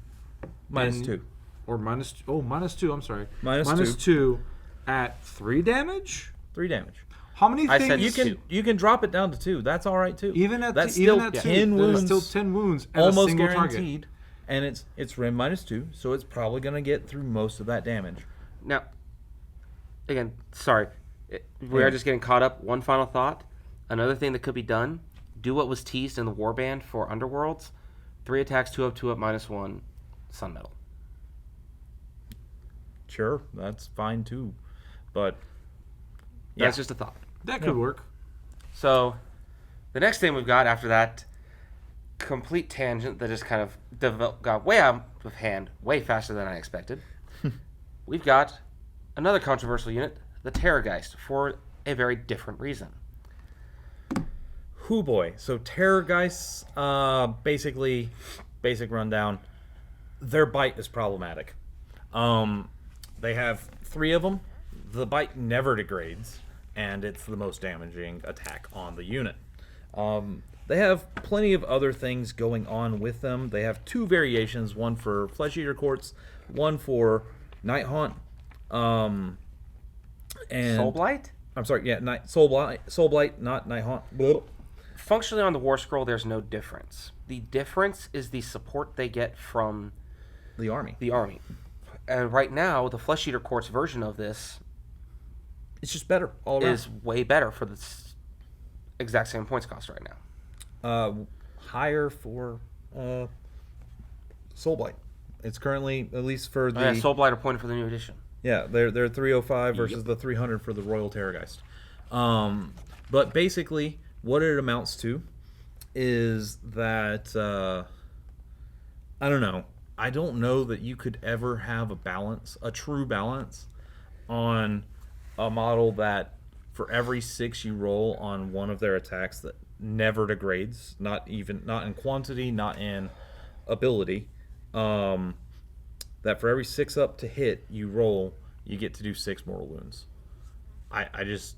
Speaker 1: -2.
Speaker 3: Or -2, I'm sorry.
Speaker 1: -2.
Speaker 3: -2 at 3 damage?
Speaker 1: 3 damage.
Speaker 3: How many
Speaker 2: I
Speaker 3: things?
Speaker 2: said
Speaker 1: You can drop it down to 2. That's all right too.
Speaker 3: Even at
Speaker 1: that's
Speaker 3: even
Speaker 1: still
Speaker 3: at
Speaker 1: 10
Speaker 3: 2,
Speaker 1: wounds.
Speaker 3: there's still 10 wounds at a
Speaker 1: almost
Speaker 3: single
Speaker 1: guaranteed.
Speaker 3: target.
Speaker 1: And it's Rim -2, so it's probably going to get through most of that damage.
Speaker 2: Now, again, sorry. We are just getting caught up. One final thought. Another thing that could be done, do what was teased in the Warband for Underworlds. 3 attacks, 2 up, -1, Sun Metal.
Speaker 1: Sure, that's fine too. But
Speaker 2: That's just a thought.
Speaker 3: That could work.
Speaker 2: So, the next thing we've got after that complete tangent that just kind of got way out of hand, way faster than I expected. We've got another controversial unit, the Terrorgeist, for a very different reason.
Speaker 1: Hoo boy. So Terrorgeists, basic rundown. Their bite is problematic. They have 3 of them. The bite never degrades, and it's the most damaging attack on the unit. They have plenty of other things going on with them. They have 2 variations, one for Flesh Eater Courts, one for Night Haunt. And
Speaker 2: Soul Blight?
Speaker 1: I'm sorry, yeah, Soul Blight, not Night Haunt. Blah.
Speaker 2: Functionally on the War Scroll, there's no difference. The difference is the support they get from
Speaker 1: The army.
Speaker 2: And right now, the Flesh Eater Courts version of this
Speaker 1: It's just better all around.
Speaker 2: is way better for the exact same points cost right now.
Speaker 1: Higher for Soul Blight. It's currently, at least for the
Speaker 2: Soul Blight are pointed for the new edition.
Speaker 1: yeah, they're 305 versus the 300 for the Royal Terrorgeist. But basically, what it amounts to is that I don't know. I don't know that you could ever have a true balance, on a model that for every 6 you roll on one of their attacks that never degrades, not in quantity, not in ability. That for every 6 up to hit you roll, you get to do 6 mortal wounds. I just,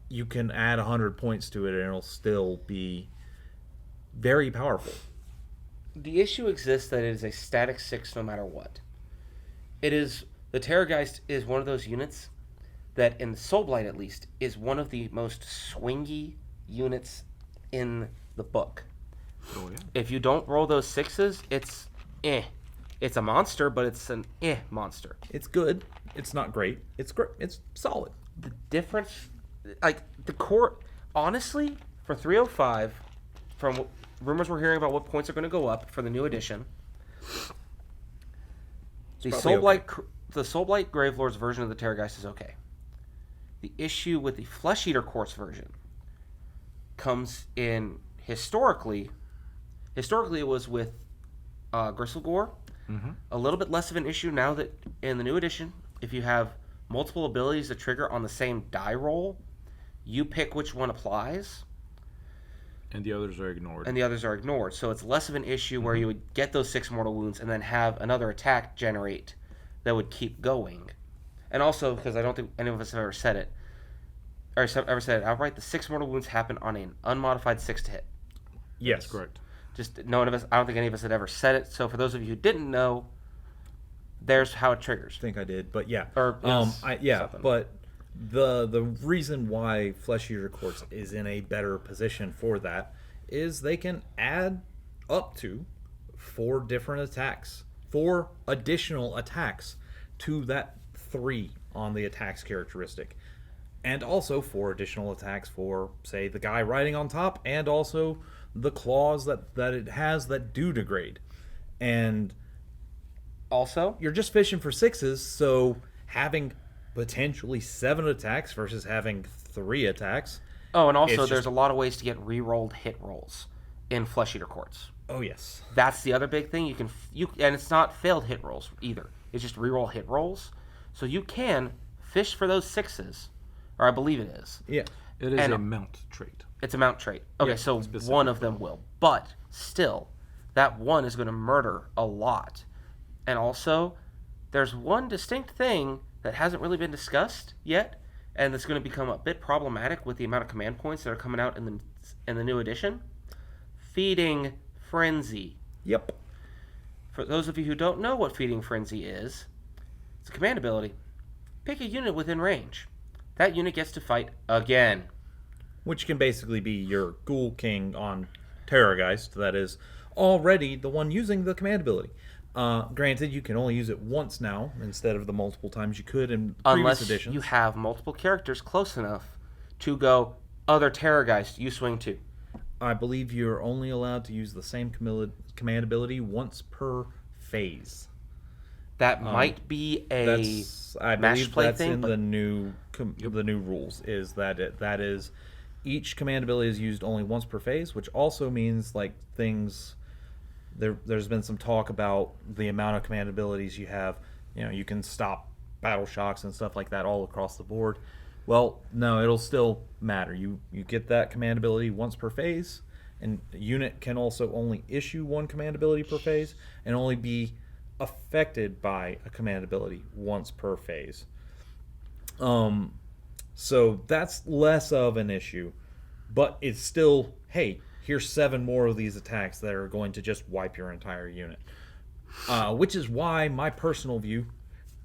Speaker 1: you can add 100 points to it and it'll still be very powerful.
Speaker 2: The issue exists that it is a static 6 no matter what. The Terrorgeist is one of those units that, in Soul Blight at least, is one of the most swingy units in the book.
Speaker 3: Oh, yeah.
Speaker 2: If you don't roll those 6s, it's It's a monster, but it's an monster.
Speaker 1: It's good. It's not great. It's great. It's solid.
Speaker 2: The difference, like the core, honestly, for 305, from rumors we're hearing about what points are going to go up for the new edition, the Soul Blight Gravelord's version of the Terrorgeist is okay. The issue with the Flesh Eater Courts version comes in historically. Historically, it was with Gristlegore.
Speaker 3: Mm-hmm.
Speaker 2: A little bit less of an issue now that in the new edition, if you have multiple abilities to trigger on the same die roll, you pick which one applies.
Speaker 3: And the others are ignored.
Speaker 2: So it's less of an issue where you would get those 6 mortal wounds and then have another attack generate that would keep going. And also, because I don't think any of us have ever said it, or ever said it outright, the 6 mortal wounds happen on an unmodified 6 to hit.
Speaker 1: Yes,
Speaker 3: That's correct.
Speaker 2: Just none of us. I don't think any of us had ever said it. So for those of you who didn't know, there's how it triggers.
Speaker 1: I think I did, but yeah.
Speaker 2: Or something.
Speaker 1: But the reason why Flesh Eater Courts is in a better position for that is they can add up to 4 different attacks, 4 additional attacks to that 3 on the attacks characteristic, and also 4 additional attacks for, say, the guy riding on top, and also the claws that it has that do degrade. And
Speaker 2: also,
Speaker 1: you're just fishing for 6s, so having potentially 7 attacks versus having 3 attacks.
Speaker 2: Oh, and also there's a lot of ways to get re-rolled hit rolls in Flesh Eater Courts.
Speaker 1: Oh yes,
Speaker 2: that's the other big thing. And it's not failed hit rolls either. It's just re-roll hit rolls. So you can fish for those 6s, or I believe it is.
Speaker 1: Yeah,
Speaker 3: it is a mount trait.
Speaker 2: It's a mount trait. Okay, yeah, so one of them will, but still, that one is going to murder a lot. And also, there's one distinct thing that hasn't really been discussed yet, and that's going to become a bit problematic with the amount of command points that are coming out in the new edition. Feeding Frenzy.
Speaker 1: Yep.
Speaker 2: For those of you who don't know what Feeding Frenzy is, it's a command ability. Pick a unit within range. that unit gets to fight again.
Speaker 1: which can basically be your Ghoul King on Terrorgeist, that is already the one using the command ability. Granted, you can only use it once now instead of the multiple times you could in previous
Speaker 2: Unless
Speaker 1: editions.
Speaker 2: you have multiple characters close enough to go, other Terrorgeist, you swing too.
Speaker 1: I believe you're only allowed to use the same command ability once per phase.
Speaker 2: That might be a
Speaker 1: I
Speaker 2: match
Speaker 1: believe
Speaker 2: play
Speaker 1: that's
Speaker 2: thing,
Speaker 1: in
Speaker 2: but
Speaker 1: the new rules. Is that is each command ability is used only once per phase, which also means like things. There's been some talk about the amount of command abilities you have. You know, you can stop battle shocks and stuff like that all across the board. Well, no, it'll still matter. You get that command ability once per phase, and a unit can also only issue one command ability per phase and only be affected by a command ability once per phase. So that's less of an issue, but it's still, hey, here's 7 more of these attacks that are going to just wipe your entire unit. Which is why my personal view,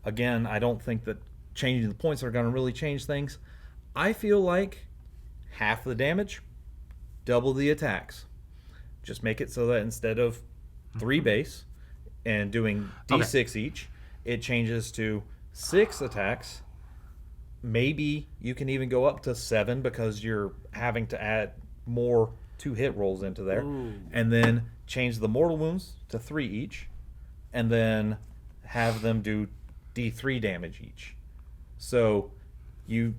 Speaker 1: again, I don't think that changing the points are going to really change things. I feel like half the damage, double the attacks. Just make it so that instead of 3 base and doing d6 each, it changes to 6 attacks. Maybe you can even go up to 7 because you're having to add more 2-hit rolls into there.
Speaker 2: Ooh.
Speaker 1: And then change the mortal wounds to 3 each, and then have them do d3 damage each. So you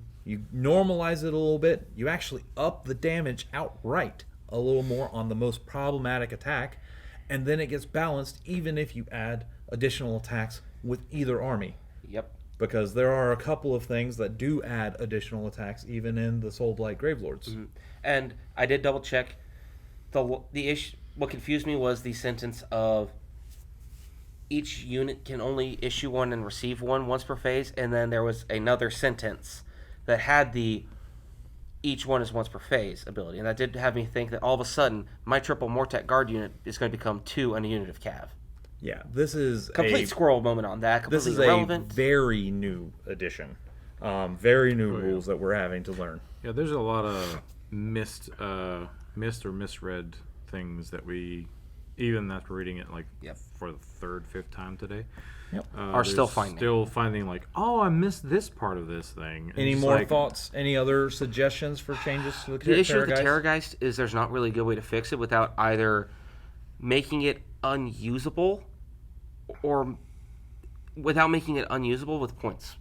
Speaker 1: normalize it a little bit. You actually up the damage outright a little more on the most problematic attack, and then it gets balanced even if you add additional attacks with either army.
Speaker 2: Yep.
Speaker 1: Because there are a couple of things that do add additional attacks even in the Soulblight Gravelords.
Speaker 2: Mm-hmm. And I did double check. The issue. What confused me was the sentence of each unit can only issue one and receive one once per phase, and then there was another sentence that had the each one is once per phase ability, and that did have me think that all of a sudden my triple Mortek guard unit is going to become 2 and a unit of cav.
Speaker 1: Yeah, this is
Speaker 2: Complete squirrel moment on that.
Speaker 1: This
Speaker 2: Completely
Speaker 1: is
Speaker 2: irrelevant.
Speaker 1: a very new addition. Very new rules that we're having to learn.
Speaker 3: Yeah, there's a lot of missed or misread things that we, even after reading it like for the 3rd, 5th time today,
Speaker 2: are still finding.
Speaker 3: Still finding like, oh, I missed this part of this thing. And
Speaker 1: Any
Speaker 3: it's
Speaker 1: more
Speaker 3: like,
Speaker 1: thoughts? Any other suggestions for changes to
Speaker 2: The issue with the
Speaker 1: Terrorgeist?
Speaker 2: Terrorgeist is there's not really a good way to fix it without either making it unusable or without making it unusable with points.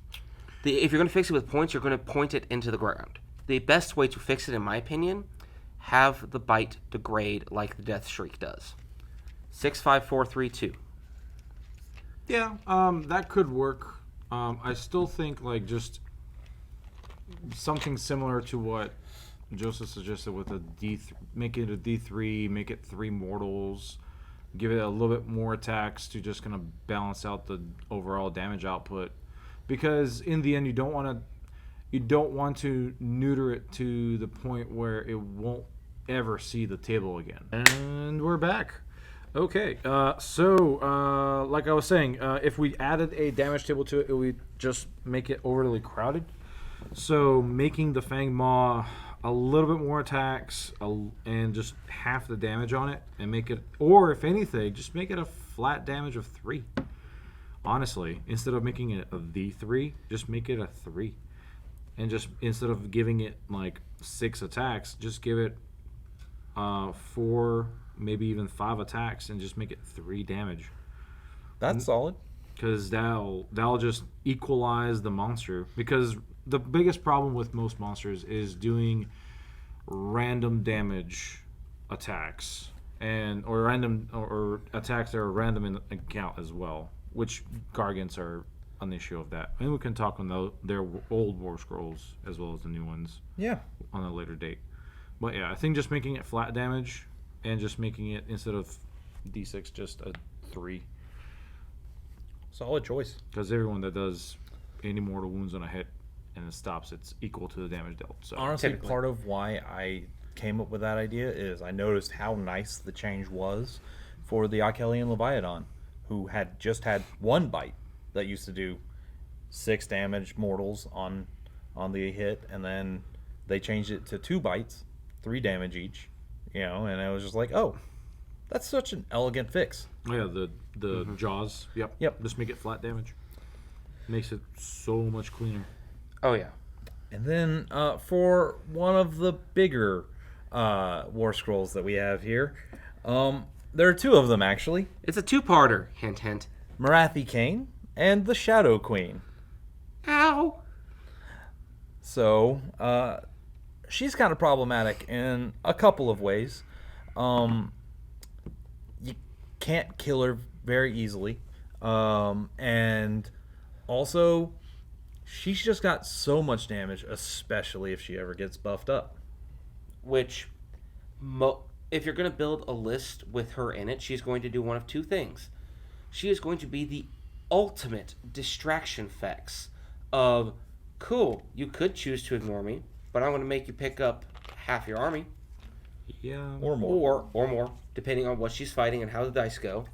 Speaker 2: If you're going to fix it with points, you're going to point it into the ground. The best way to fix it, in my opinion, have the bite degrade like the Death Shriek does. 6, 5, 4, 3, 2.
Speaker 3: Yeah, that could work. I still think like just something similar to what Joseph suggested with a make it a D3, make it 3 mortals, give it a little bit more attacks to just kind of balance out the overall damage output. Because in the end, you don't want to neuter it to the point where it won't ever see the table again. And we're back. Okay, so like I was saying, if we added a damage table to it, it would just make it overly crowded. So making the Fang Maw a little bit more attacks and just half the damage on it, and make it, or if anything, just make it a flat damage of 3. Honestly, instead of making it a D3, just make it a 3. And just instead of giving it like 6 attacks, just give it 4, maybe even 5 attacks, and just make it 3 damage.
Speaker 1: That's solid.
Speaker 3: Because that'll just equalize the monster. Because the biggest problem with most monsters is doing random damage attacks or attacks that are random in the count as well. Which Gargants are an issue of that. And we can talk on their old War Scrolls as well as the new ones.
Speaker 1: Yeah.
Speaker 3: On a later date. But yeah, I think just making it flat damage and just making it, instead of D6, just a 3.
Speaker 1: Solid choice.
Speaker 3: Because everyone that does any mortal wounds on a hit and it stops, it's equal to the damage dealt. So
Speaker 1: Honestly, part of why I came up with that idea is I noticed how nice the change was for the Achillean Leviathan, who had just had 1 bite that used to do 6 damage mortals on on the hit, and then they changed it to 2 bites, 3 damage each. And I was just like, oh, that's such an elegant fix.
Speaker 3: Oh, yeah, the jaws. Yep. Just make it flat damage. Makes it so much cleaner.
Speaker 2: Oh, yeah.
Speaker 1: And then for one of the bigger War Scrolls that we have here, there are 2 of them, actually.
Speaker 2: It's a 2-parter, hint, hint.
Speaker 1: Marathi Kane and the Shadow Queen.
Speaker 2: Ow!
Speaker 1: So, she's kind of problematic in a couple of ways. You can't kill her very easily. And also, she's just got so much damage, especially if she ever gets buffed up.
Speaker 2: Which, if you're going to build a list with her in it, she's going to do one of 2 things. She is going to be the ultimate distraction effects of, cool, you could choose to ignore me, but I'm going to make you pick up half your army.
Speaker 3: Yeah.
Speaker 1: Or more.
Speaker 2: Or more, depending on what she's fighting and how the dice go.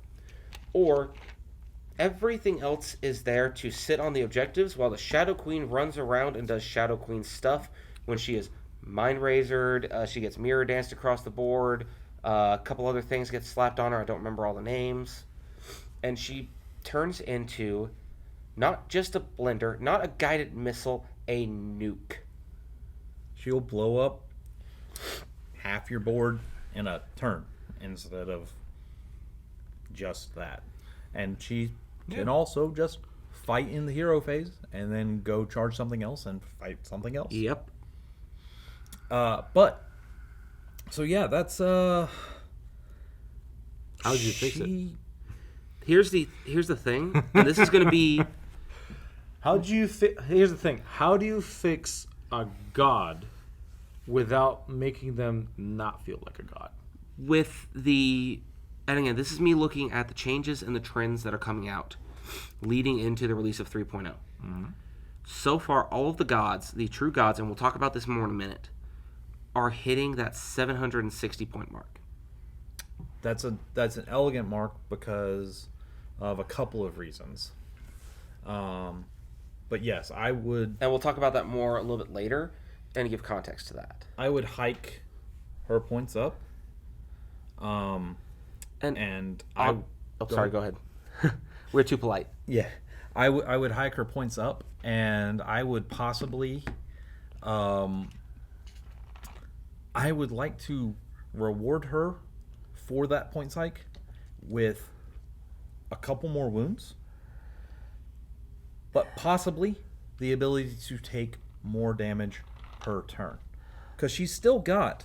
Speaker 2: Or everything else is there to sit on the objectives while the Shadow Queen runs around and does Shadow Queen stuff when she is mind razored. She gets mirror danced across the board. A couple other things get slapped on her. I don't remember all the names. And she turns into not just a blender, not a guided missile, a nuke.
Speaker 1: She'll blow up half your board in a turn instead of just that. And she can also just fight in the hero phase and then go charge something else and fight something else.
Speaker 2: Yep.
Speaker 1: But so yeah, that's
Speaker 3: how did you fix it?
Speaker 2: Here's the thing, and this is going to be.
Speaker 3: Here's the thing. How do you fix a god without making them not feel like a god?
Speaker 2: And again, this is me looking at the changes and the trends that are coming out, leading into the release of 3.0.
Speaker 3: Mm-hmm.
Speaker 2: So far, all of the gods, the true gods, and we'll talk about this more in a minute, are hitting that 760 point mark.
Speaker 1: That's an elegant mark because of a couple of reasons. But yes, I would.
Speaker 2: And we'll talk about that more a little bit later and give context to that.
Speaker 1: I would hike her points up.
Speaker 2: Sorry, go ahead. We're too polite.
Speaker 1: Yeah, I would hike her points up, and I would possibly, I would like to reward her for that points hike with a couple more wounds, but possibly the ability to take more damage per turn, because she's still got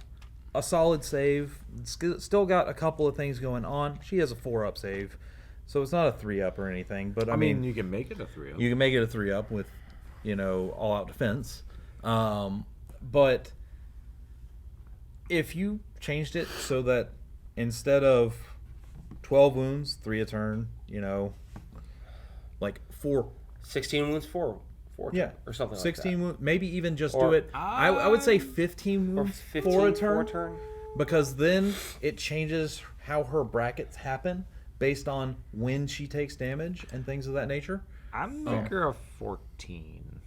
Speaker 1: a solid save, still got a couple of things going on. She has a 4-up save, so it's not a 3-up or anything. But I mean,
Speaker 3: you can make it a 3-up.
Speaker 1: You can make it a 3-up with, all-out defense. But if you changed it so that instead of 12 wounds, 3 a turn, like 4.
Speaker 2: 16 wounds, 4
Speaker 1: Yeah,
Speaker 2: or something
Speaker 1: 16
Speaker 2: like that.
Speaker 1: wounds, maybe even just do it. I would say 15
Speaker 2: Or
Speaker 1: wounds
Speaker 2: 15
Speaker 1: for a
Speaker 2: for
Speaker 1: turn, because then it changes how her brackets happen based on when she takes damage and things of that nature.
Speaker 3: I'm make her a 14.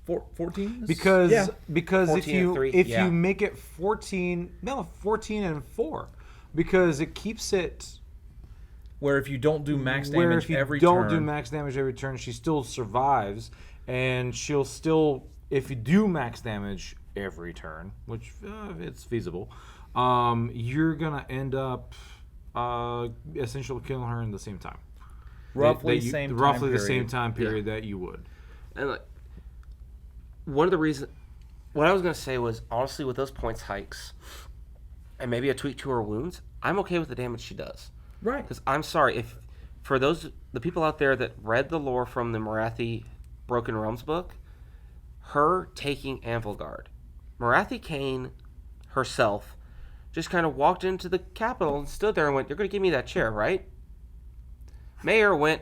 Speaker 1: 14?
Speaker 3: Because
Speaker 1: yeah.
Speaker 3: if
Speaker 2: 14 and 3, yeah.
Speaker 3: you make it 14 and 4, because it keeps it
Speaker 1: Where if you don't do max
Speaker 3: where
Speaker 1: damage
Speaker 3: if you
Speaker 1: every
Speaker 3: don't
Speaker 1: turn,
Speaker 3: do max damage every turn, she still survives, and she'll still, if you do max damage every turn, which it's feasible, you're gonna end up essentially killing her in the same time.
Speaker 1: roughly
Speaker 3: the
Speaker 1: time
Speaker 3: same time period that you would.
Speaker 2: And one of the reasons, what I was going to say was, honestly, with those points hikes and maybe a tweak to her wounds, I'm okay with the damage she does.
Speaker 1: right?
Speaker 2: Because I'm sorry, if for the people out there that read the lore from the Marathi Broken Realms book, her taking Anvilgard, Marathi Kane herself just kind of walked into the capital and stood there and went, "You're going to give me that chair, right?" Mayor went,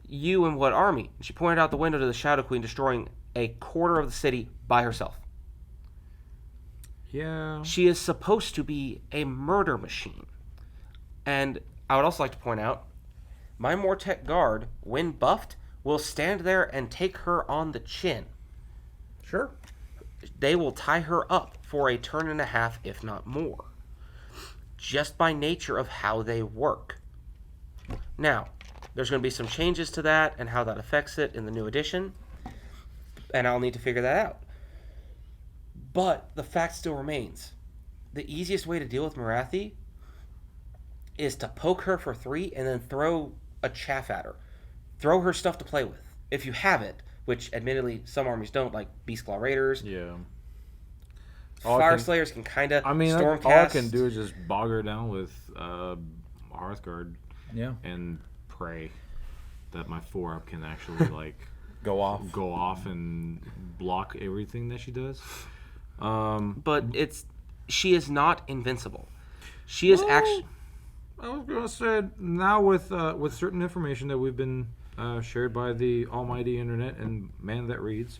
Speaker 2: "You and what army?" And she pointed out the window to the Shadow Queen, destroying a quarter of the city by herself.
Speaker 3: Yeah.
Speaker 2: She is supposed to be a murder machine. And I would also like to point out, my Mortek guard, when buffed, will stand there and take her on the chin.
Speaker 1: Sure.
Speaker 2: They will tie her up for a turn and a half, if not more, just by nature of how they work. Now, there's going to be some changes to that and how that affects it in the new edition, and I'll need to figure that out. But the fact still remains. The easiest way to deal with Marathi is to poke her for 3 and then throw a chaff at her. Throw her stuff to play with. If you have it, which admittedly some armies don't, like Beastclaw Raiders.
Speaker 3: Yeah.
Speaker 2: Fire Slayers can kind of
Speaker 3: Stormcast.
Speaker 2: Stormcast.
Speaker 3: All I can do is just bog her down with Hearthguard.
Speaker 1: Yeah.
Speaker 3: And pray that my 4-up can actually like
Speaker 1: Go off
Speaker 3: and block everything that she does.
Speaker 2: But she is not invincible. She is actually.
Speaker 3: I was gonna say now with certain information that we've been shared by the almighty internet and man that reads,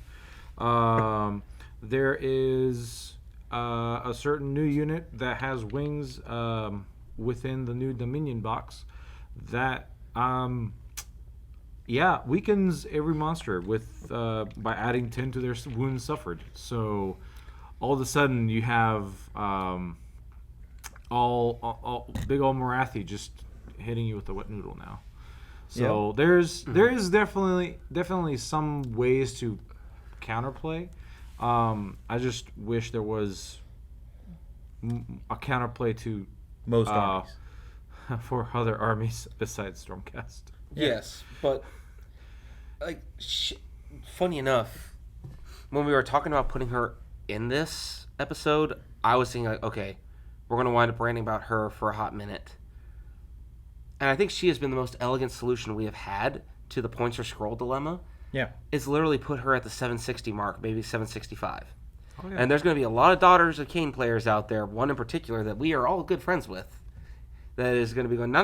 Speaker 3: there is a certain new unit that has wings within the new Dominion box that weakens every monster with by adding 10 to their wounds suffered. So all of a sudden you have all big old Marathi just hitting you with the wet noodle now. So there is definitely some ways to counterplay. I just wish there was a counterplay to
Speaker 1: most armies
Speaker 3: for other armies besides Stormcast.
Speaker 2: Yes, but like, funny enough, when we were talking about putting her in this episode, I was thinking like, okay, we're going to wind up ranting about her for a hot minute. And I think she has been the most elegant solution we have had to the points or scroll dilemma.
Speaker 1: Yeah.
Speaker 2: It's literally put her at the 760 mark, maybe 765.
Speaker 3: Oh, yeah.
Speaker 2: And there's going to be a lot of Daughters of Cain players out there, one in particular that we are all good friends with, that is going to be going, no,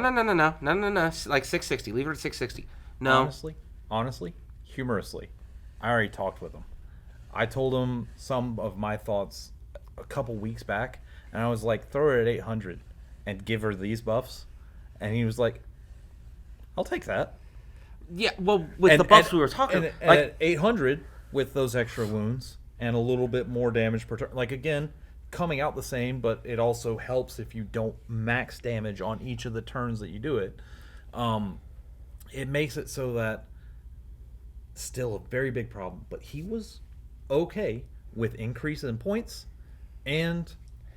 Speaker 2: like 660, leave her at 660. No.
Speaker 1: Honestly, humorously, I already talked with him. I told him some of my thoughts a couple weeks back, and I was like, throw her at 800 and give her these buffs. And he was like, I'll take that.
Speaker 2: Yeah, well, with the buffs we were talking about.
Speaker 1: And at 800, with those extra wounds and a little bit more damage per turn, like, again, coming out the same, but it also helps if you don't max damage on each of the turns that you do it. It makes it so that still a very big problem, but he was okay with increase in points and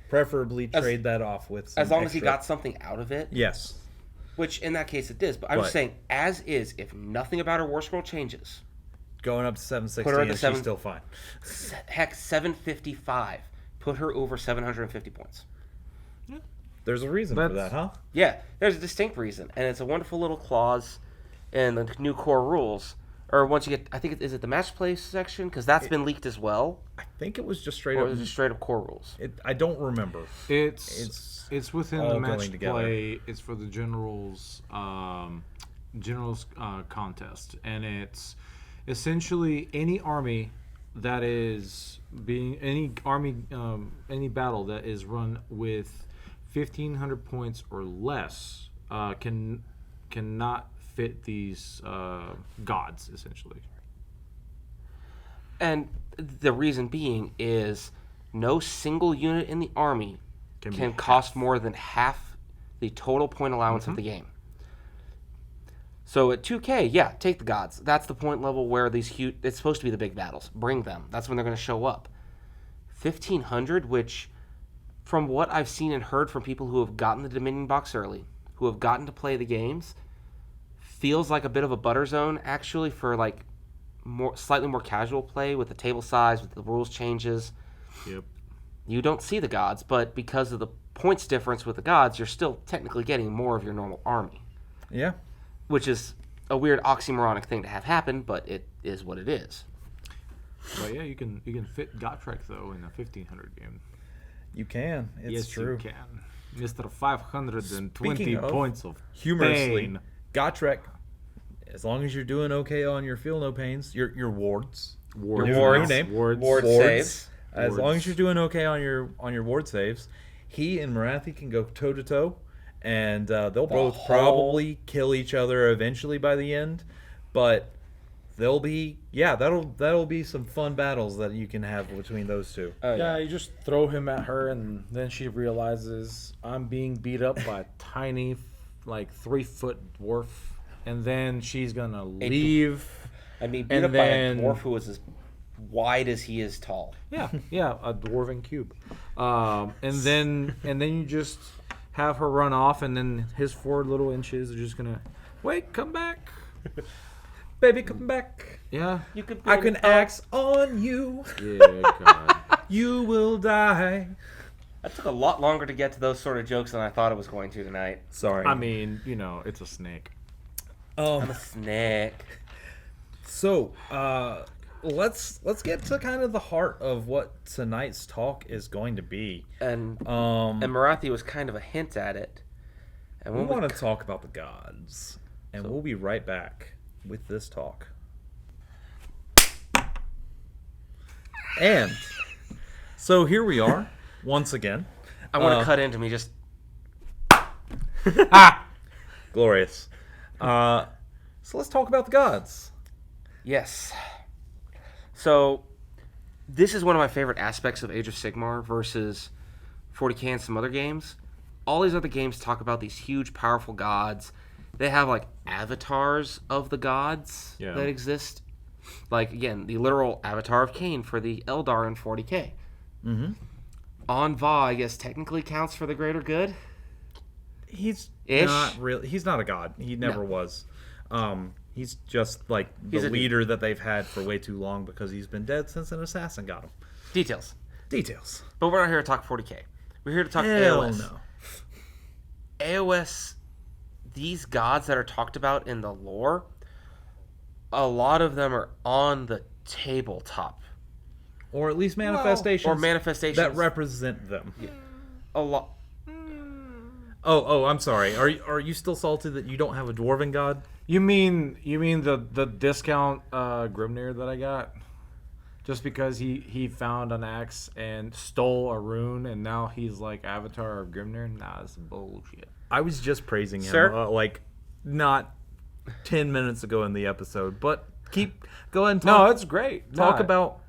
Speaker 1: preferably trade that off with some
Speaker 2: as long
Speaker 1: extra.
Speaker 2: as he got something out of it.
Speaker 1: Yes.
Speaker 2: Which in that case it does. But I'm just saying, as is, if nothing about her war scroll changes,
Speaker 1: going up to 760
Speaker 2: put her at
Speaker 1: and she's still fine.
Speaker 2: Heck, 755. Put her over 750 points.
Speaker 1: Yeah. There's a reason for that, huh?
Speaker 2: Yeah, there's a distinct reason, and it's a wonderful little clause in the new core rules. Or once you get, I think, is it the match play section? Because that's been leaked as well.
Speaker 1: I think it was just straight
Speaker 2: or
Speaker 1: up.
Speaker 2: Or was it straight up core rules?
Speaker 1: I don't remember.
Speaker 3: It's within the match
Speaker 1: together.
Speaker 3: play. It's for the generals contest, and it's essentially any army that is being any battle that is run with 1,500 points or less cannot fit these gods, essentially.
Speaker 2: And the reason being is no single unit in the army can cost more than half the total point allowance of the game. So at 2K, yeah, take the gods. That's the point level where these huge, it's supposed to be the big battles. Bring them. That's when they're going to show up. 1,500, which from what I've seen and heard from people who have gotten the Dominion box early, who have gotten to play the games, feels like a bit of a butter zone actually for like slightly more casual play with the table size, with the rules changes.
Speaker 3: Yep.
Speaker 2: You don't see the gods, but because of the points difference with the gods, you're still technically getting more of your normal army.
Speaker 1: Yeah.
Speaker 2: Which is a weird oxymoronic thing to have happen, but it is what it is.
Speaker 3: But yeah, you can fit Gotrek though in a 1,500 game.
Speaker 1: You can. It's
Speaker 3: yes,
Speaker 1: true.
Speaker 3: You can. Mr. 520
Speaker 1: Speaking of,
Speaker 3: points of
Speaker 1: humorously,
Speaker 3: pain.
Speaker 1: Gotrek, as long as you're doing okay on your feel no pains, your wards.
Speaker 2: Ward
Speaker 1: saves. As
Speaker 3: Wards.
Speaker 1: long as you're doing okay on your ward saves, he and Marathi can go toe to toe, and they'll both probably kill each other eventually by the end. But that'll be some fun battles that you can have between those two.
Speaker 2: Oh,
Speaker 3: Yeah, you just throw him at her, and then she realizes I'm being beat up by a tiny, like 3-foot dwarf, and then she's gonna leave.
Speaker 2: I mean, beat
Speaker 3: And
Speaker 2: up by a
Speaker 3: then-
Speaker 2: dwarf who was as wide as he is tall.
Speaker 3: Yeah, a dwarven cube. And then you just have her run off, and then his 4 little inches are just gonna wait, come back.
Speaker 1: Baby, come back.
Speaker 3: Yeah.
Speaker 2: You could.
Speaker 1: I can axe on you.
Speaker 3: Yeah, God.
Speaker 1: You will die.
Speaker 2: That took a lot longer to get to those sort of jokes than I thought it was going to tonight.
Speaker 1: Sorry.
Speaker 3: I mean, it's a snake.
Speaker 2: I'm a snake.
Speaker 1: So, let's get to kind of the heart of what tonight's talk is going to be.
Speaker 2: And Marathi was kind of a hint at it. And
Speaker 1: We
Speaker 2: when
Speaker 1: want to talk about the gods, and we'll be right back with this talk. And so here we are once again.
Speaker 2: I want to cut into me just.
Speaker 1: Glorious. So let's talk about the gods.
Speaker 2: Yes. So, this is one of my favorite aspects of Age of Sigmar versus 40k and some other games. All these other games talk about these huge, powerful gods. They have, like, avatars of the gods that exist. Like, again, the literal avatar of Cain for the Eldar in 40k.
Speaker 1: Mm-hmm.
Speaker 2: Anva, I guess, technically counts for the greater good.
Speaker 1: He's
Speaker 2: Ish?
Speaker 1: not really. He's not a god. He never was. He's just like the
Speaker 2: He's a
Speaker 1: leader that they've had for way too long because he's been dead since an assassin got him.
Speaker 2: Details.
Speaker 1: Details.
Speaker 2: But we're not here to talk 40k. We're here to talk
Speaker 1: Hell
Speaker 2: AOS.
Speaker 1: no.
Speaker 2: AOS, these gods that are talked about in the lore, a lot of them are on the tabletop.
Speaker 1: Or at least manifestations.
Speaker 2: Or manifestations.
Speaker 1: that represent them.
Speaker 2: A lot.
Speaker 1: Oh, I'm sorry. Are you still salty that you don't have a dwarven god?
Speaker 3: You mean the discount Grimnir that I got? Just because he found an axe and stole a rune, and now he's like Avatar of Grimnir? Nah, that's bullshit.
Speaker 1: I was just praising him,
Speaker 2: Sir?
Speaker 1: like not 10 minutes ago in the episode. But go ahead and
Speaker 3: No,
Speaker 1: talk,
Speaker 3: it's great.
Speaker 1: talk
Speaker 3: No,
Speaker 1: about.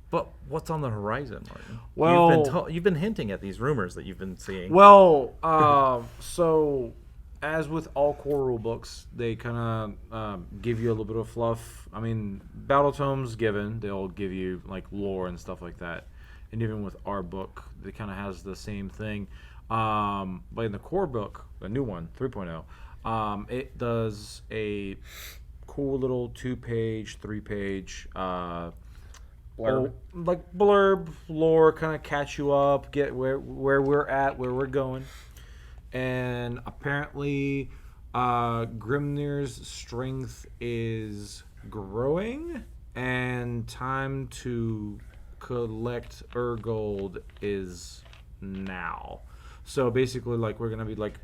Speaker 1: But what's on the horizon, Martin?
Speaker 3: Well-
Speaker 1: you've been hinting at these rumors that you've been seeing.
Speaker 3: Well, so as with all core rule books, they kind of give you a little bit of fluff. I mean, battle tomes given, they'll give you like lore and stuff like that. And even with our book, it kind of has the same thing. But in the core book, the new one, 3.0, it does a cool little 2-page, 3-page
Speaker 2: Blurb.
Speaker 3: like blurb lore, kind of catch you up, get where we're at, where we're going. And apparently Grimnir's strength is growing, and time to collect Urgold is now. So basically, like, we're gonna be like,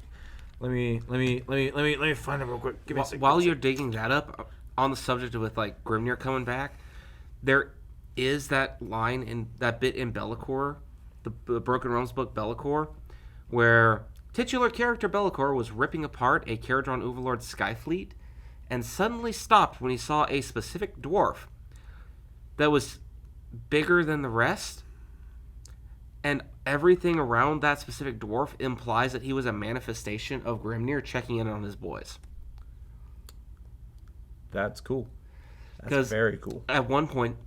Speaker 3: let me find it real quick. Give me a second.
Speaker 2: While you're digging that up, on the subject with like Grimnir coming back, there is that line in that bit in Bellicor, the Broken Realms book Bellicor, where titular character Bellicor was ripping apart a Caradron Overlord Skyfleet and suddenly stopped when he saw a specific dwarf that was bigger than the rest, and everything around that specific dwarf implies that he was a manifestation of Grimnir checking in on his boys.
Speaker 1: That's cool. That's
Speaker 2: 'Cause
Speaker 1: very cool.
Speaker 2: At one point,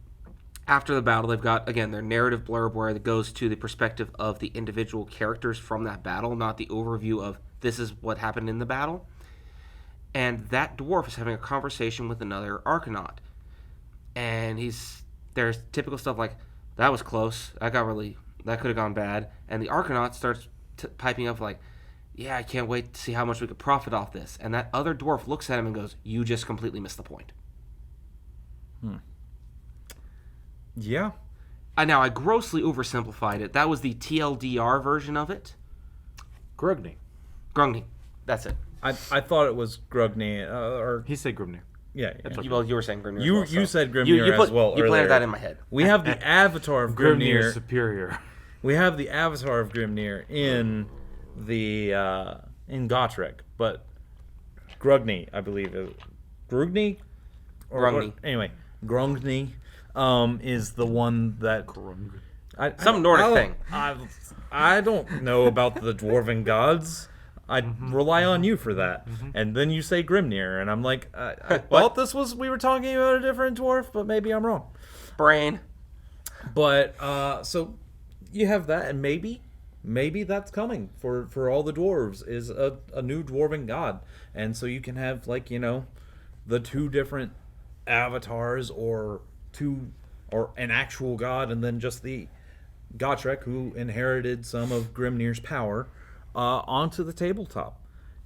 Speaker 2: after the battle, they've got, again, their narrative blurb where it goes to the perspective of the individual characters from that battle, not the overview of this is what happened in the battle. And that dwarf is having a conversation with another Arcanaut. And there's typical stuff like, that was close, that could have gone bad. And the Arcanaut starts piping up like, yeah, I can't wait to see how much we could profit off this. And that other dwarf looks at him and goes, you just completely missed the point.
Speaker 1: Yeah.
Speaker 2: Now, I grossly oversimplified it. That was the TLDR version of it.
Speaker 3: Grugni.
Speaker 2: Grungni. That's it.
Speaker 1: I thought it was Grugni, or
Speaker 3: He said Grimnir.
Speaker 1: yeah.
Speaker 2: Well, you were saying Grimnir.
Speaker 1: You
Speaker 2: as well,
Speaker 1: you
Speaker 2: so.
Speaker 1: said Grimnir
Speaker 2: You
Speaker 1: as well
Speaker 2: You
Speaker 1: earlier.
Speaker 2: planted that in my head.
Speaker 1: We have the avatar of
Speaker 3: Grimnir
Speaker 1: Grimnir.
Speaker 3: superior.
Speaker 1: We have the avatar of Grimnir in the in Gotrek, but Grugni, I believe, Grugni.
Speaker 2: Grungni.
Speaker 1: Anyway, Grungni is the one that
Speaker 2: Some Nordic thing.
Speaker 1: I don't know about the dwarven gods. I rely on you for that. And then you say Grimnir, and I'm like, I thought we were talking about a different dwarf, but maybe I'm wrong.
Speaker 2: Brain.
Speaker 1: But so you have that, and maybe that's coming for all the dwarves is a new dwarven god, and so you can have the two different avatars or an actual god, and then just the Gotrek who inherited some of Grimnir's power onto the tabletop.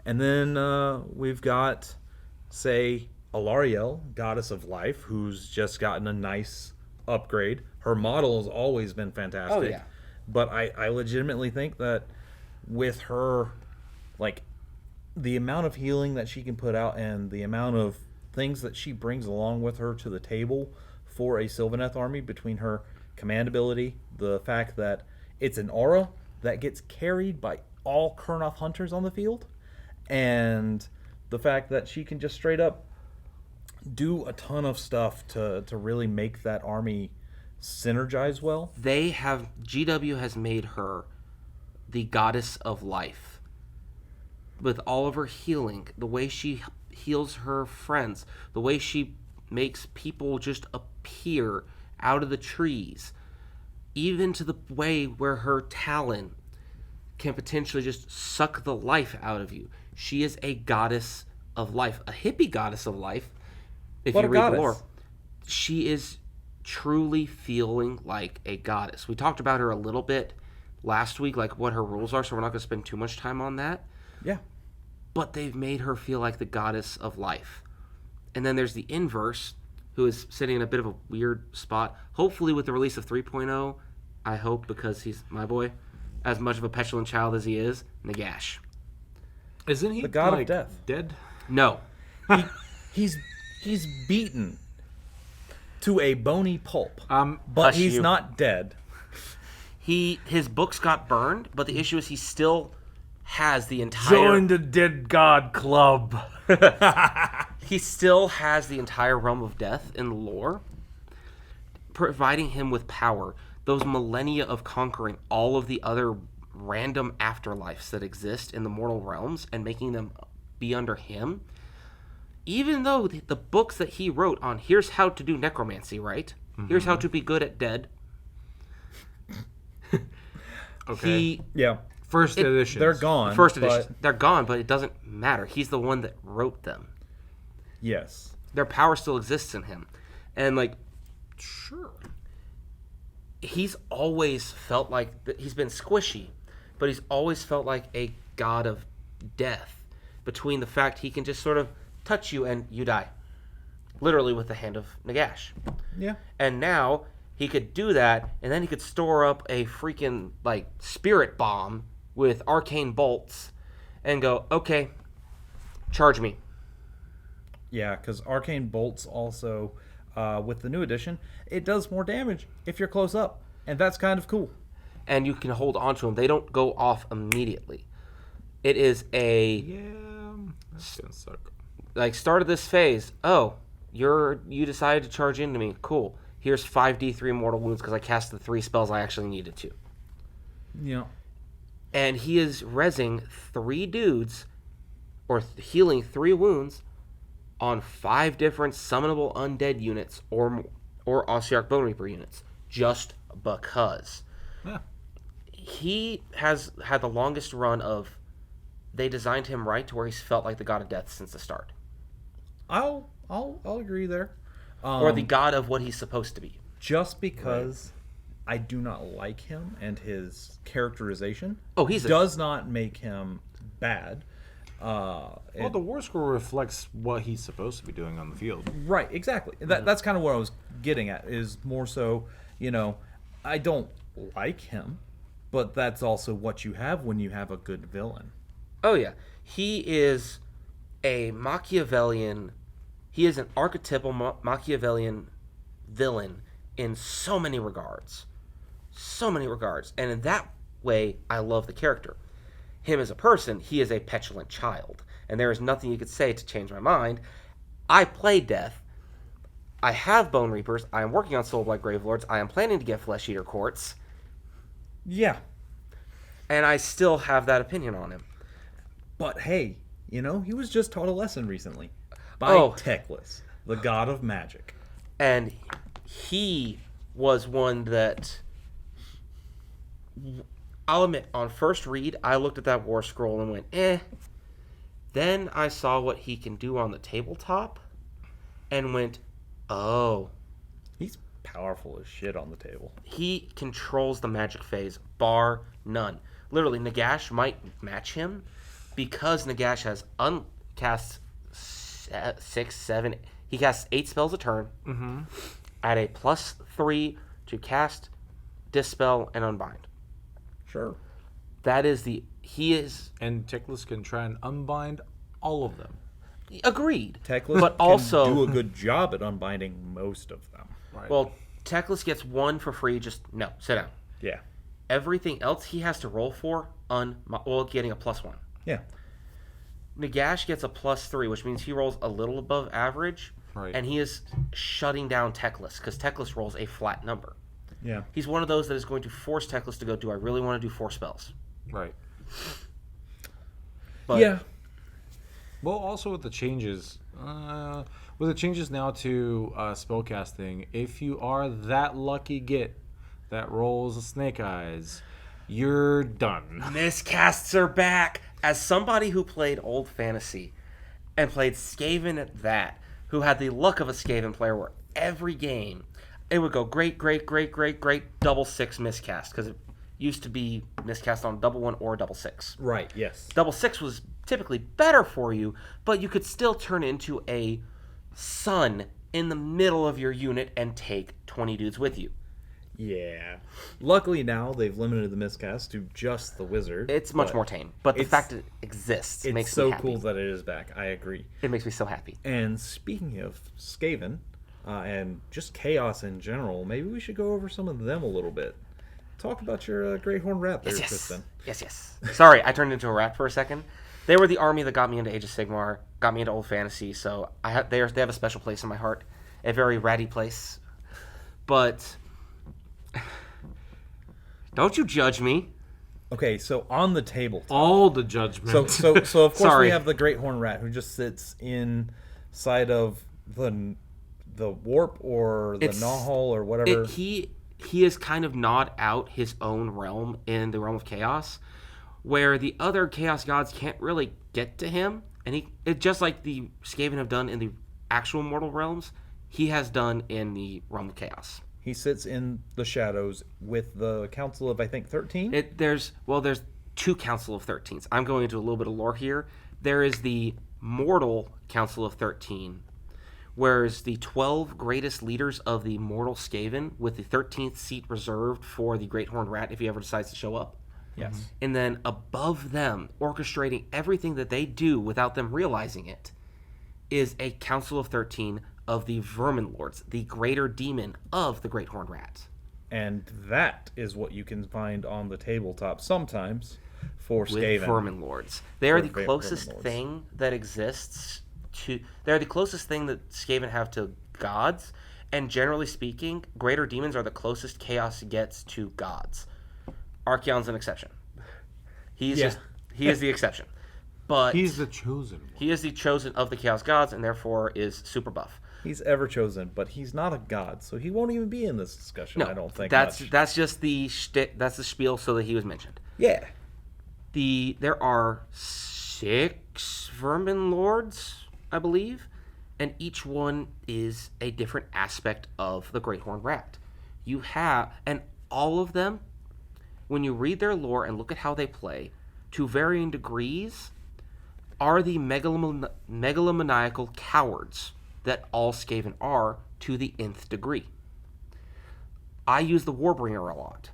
Speaker 1: And then we've got, say, Alariel, goddess of life, who's just gotten a nice upgrade. Her model has always been fantastic.
Speaker 2: Oh, yeah.
Speaker 1: But I legitimately think that with her, the amount of healing that she can put out and the amount of things that she brings along with her to the table for a Sylvaneth army, between her command ability, the fact that it's an aura that gets carried by all Kurnoth hunters on the field, and the fact that she can just straight up do a ton of stuff to really make that army synergize well.
Speaker 2: GW has made her the goddess of life. With all of her healing, the way she heals her friends, the way she makes people just appear out of the trees, even to the way where her talon can potentially just suck the life out of you. She is a goddess of life, a hippie goddess of life. If you read the lore, she is truly feeling like a goddess. We talked about her a little bit last week, like what her rules are, so we're not going to spend too much time on that.
Speaker 1: Yeah.
Speaker 2: But they've made her feel like the goddess of life. And then there's the inverse, who is sitting in a bit of a weird spot. Hopefully with the release of 3.0, I hope, because he's my boy, as much of a petulant child as he is, Nagash.
Speaker 3: Isn't he
Speaker 1: the god of death?
Speaker 3: Dead?
Speaker 2: No.
Speaker 1: He's beaten to a bony pulp. But he's not dead.
Speaker 2: His books got burned, but the issue is he still has the entire...
Speaker 3: Join the Dead God Club.
Speaker 2: He still has the entire realm of death in the lore, providing him with power. Those millennia of conquering all of the other random afterlives that exist in the mortal realms and making them be under him. Even though the books that he wrote on here's how to do necromancy, right? Mm-hmm. Here's how to be good at dead.
Speaker 3: Okay.
Speaker 1: Yeah.
Speaker 3: First edition.
Speaker 1: They're gone.
Speaker 2: First edition. They're gone, but it doesn't matter. He's the one that wrote them.
Speaker 1: Yes.
Speaker 2: Their power still exists in him. And,
Speaker 3: sure.
Speaker 2: He's always felt like... He's been squishy, but he's always felt like a god of death. Between the fact he can just sort of touch you and you die. Literally with the hand of Nagash.
Speaker 1: Yeah.
Speaker 2: And now he could do that, and then he could store up a freaking, spirit bomb with arcane bolts and go, okay, charge me.
Speaker 1: Yeah, because arcane bolts also, with the new edition, it does more damage if you're close up. And that's kind of cool.
Speaker 2: And you can hold onto them. They don't go off immediately. It is a...
Speaker 3: Yeah, that's gonna suck.
Speaker 2: Start of this phase. Oh, you decided to charge into me. Cool. Here's 5d3 mortal wounds because I cast the 3 spells I actually needed to.
Speaker 1: Yeah.
Speaker 2: And he is rezzing 3 dudes, or healing 3 wounds, on 5 different summonable undead units or Ossiarch Bone Reaper units, just because.
Speaker 3: Yeah.
Speaker 2: He has had the longest run of... They designed him right to where he's felt like the god of death since the start.
Speaker 1: I'll agree there.
Speaker 2: Or the god of what he's supposed to be.
Speaker 1: Just because I do not like him and his characterization does not make him bad.
Speaker 3: Well, the War Scroll reflects what he's supposed to be doing on the field.
Speaker 1: Right, exactly. That's kind of what I was getting at, is more so, I don't like him, but that's also what you have when you have a good villain.
Speaker 2: Oh, yeah. He is a Machiavellian... He is an archetypal Machiavellian villain in so many regards. So many regards. And in that way, I love the character. Him as a person, he is a petulant child. And there is nothing you could say to change my mind. I play Death. I have Bone Reapers. I am working on Soulblight Gravelords. I am planning to get Flesh Eater Courts.
Speaker 1: Yeah.
Speaker 2: And I still have that opinion on him.
Speaker 1: But hey, he was just taught a lesson recently by Teclis, the god of magic.
Speaker 2: And he was one that, I'll admit, on first read, I looked at that War Scroll and went, eh. Then I saw what he can do on the tabletop and went, oh.
Speaker 1: He's powerful as shit on the table.
Speaker 2: He controls the magic phase, bar none. Literally, Nagash might match him because Nagash has casts 6, 7. He casts 8 spells a turn at a +3 to cast, dispel, and unbind.
Speaker 1: Sure.
Speaker 2: That is
Speaker 3: And Teclis can try and unbind all of them.
Speaker 2: Agreed.
Speaker 1: Teclis
Speaker 2: but
Speaker 1: can
Speaker 2: also
Speaker 1: do a good job at unbinding most of them.
Speaker 3: Right.
Speaker 2: Well, Teclis gets 1 for free. Just no, sit down.
Speaker 1: Yeah.
Speaker 2: Everything else he has to roll for getting a +1.
Speaker 1: Yeah.
Speaker 2: Nagash gets a +3, which means he rolls a little above average,
Speaker 3: Right.
Speaker 2: and he is shutting down Teclis because Teclis rolls a flat number.
Speaker 1: Yeah.
Speaker 2: He's one of those that is going to force Teclis to go, do I really want to do 4 spells?
Speaker 3: Right.
Speaker 2: But
Speaker 1: yeah.
Speaker 3: Well, also with the changes, now to spellcasting, if you are that lucky git that rolls a Snake Eyes, you're done.
Speaker 2: Miscasts are back. As somebody who played Old Fantasy and played Skaven at that, who had the luck of a Skaven player where every game it would go great, double 6 miscast, because it used to be miscast on double 1 or double 6.
Speaker 1: Right, yes.
Speaker 2: Double 6 was typically better for you, but you could still turn into a sun in the middle of your unit and take 20 dudes with you.
Speaker 1: Yeah. Luckily now they've limited the miscast to just the wizard.
Speaker 2: It's much more tame, but the fact that it exists makes me
Speaker 1: so
Speaker 2: happy.
Speaker 1: cool that it is back. I agree.
Speaker 2: It makes me so happy.
Speaker 1: And speaking of Skaven, and just chaos in general, maybe we should go over some of them a little bit. Talk about your Great Horn Rat there, Tristan.
Speaker 2: Yes. Sorry, I turned into a rat for a second. They were the army that got me into Age of Sigmar, got me into Old Fantasy, so they have a special place in my heart, a very ratty place. But don't you judge me.
Speaker 1: Okay, so on the tabletop.
Speaker 3: All the judgment.
Speaker 1: So of course
Speaker 2: Sorry.
Speaker 1: we have the Great Horn Rat who just sits inside of the warp or the Nahal or whatever.
Speaker 2: He has kind of gnawed out his own realm in the realm of chaos, where the other chaos gods can't really get to him, and just like the Skaven have done in the actual mortal realms, he has done in the realm of chaos.
Speaker 1: He sits in the shadows with the Council of, I think, 13?
Speaker 2: There's 2 Council of 13s. I'm going into a little bit of lore here. There is the mortal Council of 13, whereas the 12 greatest leaders of the mortal Skaven, with the 13th seat reserved for the Great Horned Rat if he ever decides to show up.
Speaker 1: Yes.
Speaker 2: And then above them, orchestrating everything that they do without them realizing it, is a Council of 13 of the Vermin Lords, the greater demon of the Great Horned Rat.
Speaker 1: And that is what you can find on the tabletop sometimes for Skaven.
Speaker 2: With Vermin Lords. They are the
Speaker 1: Vermin
Speaker 2: closest
Speaker 1: Lords.
Speaker 2: thing that exists to... They're the closest thing that Skaven have to gods, and generally speaking, greater demons are the closest chaos gets to gods. Archeon's an exception. He is the exception. But
Speaker 3: he's the chosen one.
Speaker 2: he is the chosen of the chaos gods, and therefore is super buff.
Speaker 1: He's ever chosen, but he's not a god, so he won't even be in this discussion,
Speaker 2: No,
Speaker 1: I don't think.
Speaker 2: that's
Speaker 1: much.
Speaker 2: just the shtick, that's the spiel so that he was mentioned.
Speaker 1: Yeah.
Speaker 2: There are 6 Vermin Lords, I believe, and each one is a different aspect of the Great Horned Rat. And all of them, when you read their lore and look at how they play, to varying degrees, are the megalomaniacal cowards that all Skaven are to the nth degree. I use the Warbringer a lot.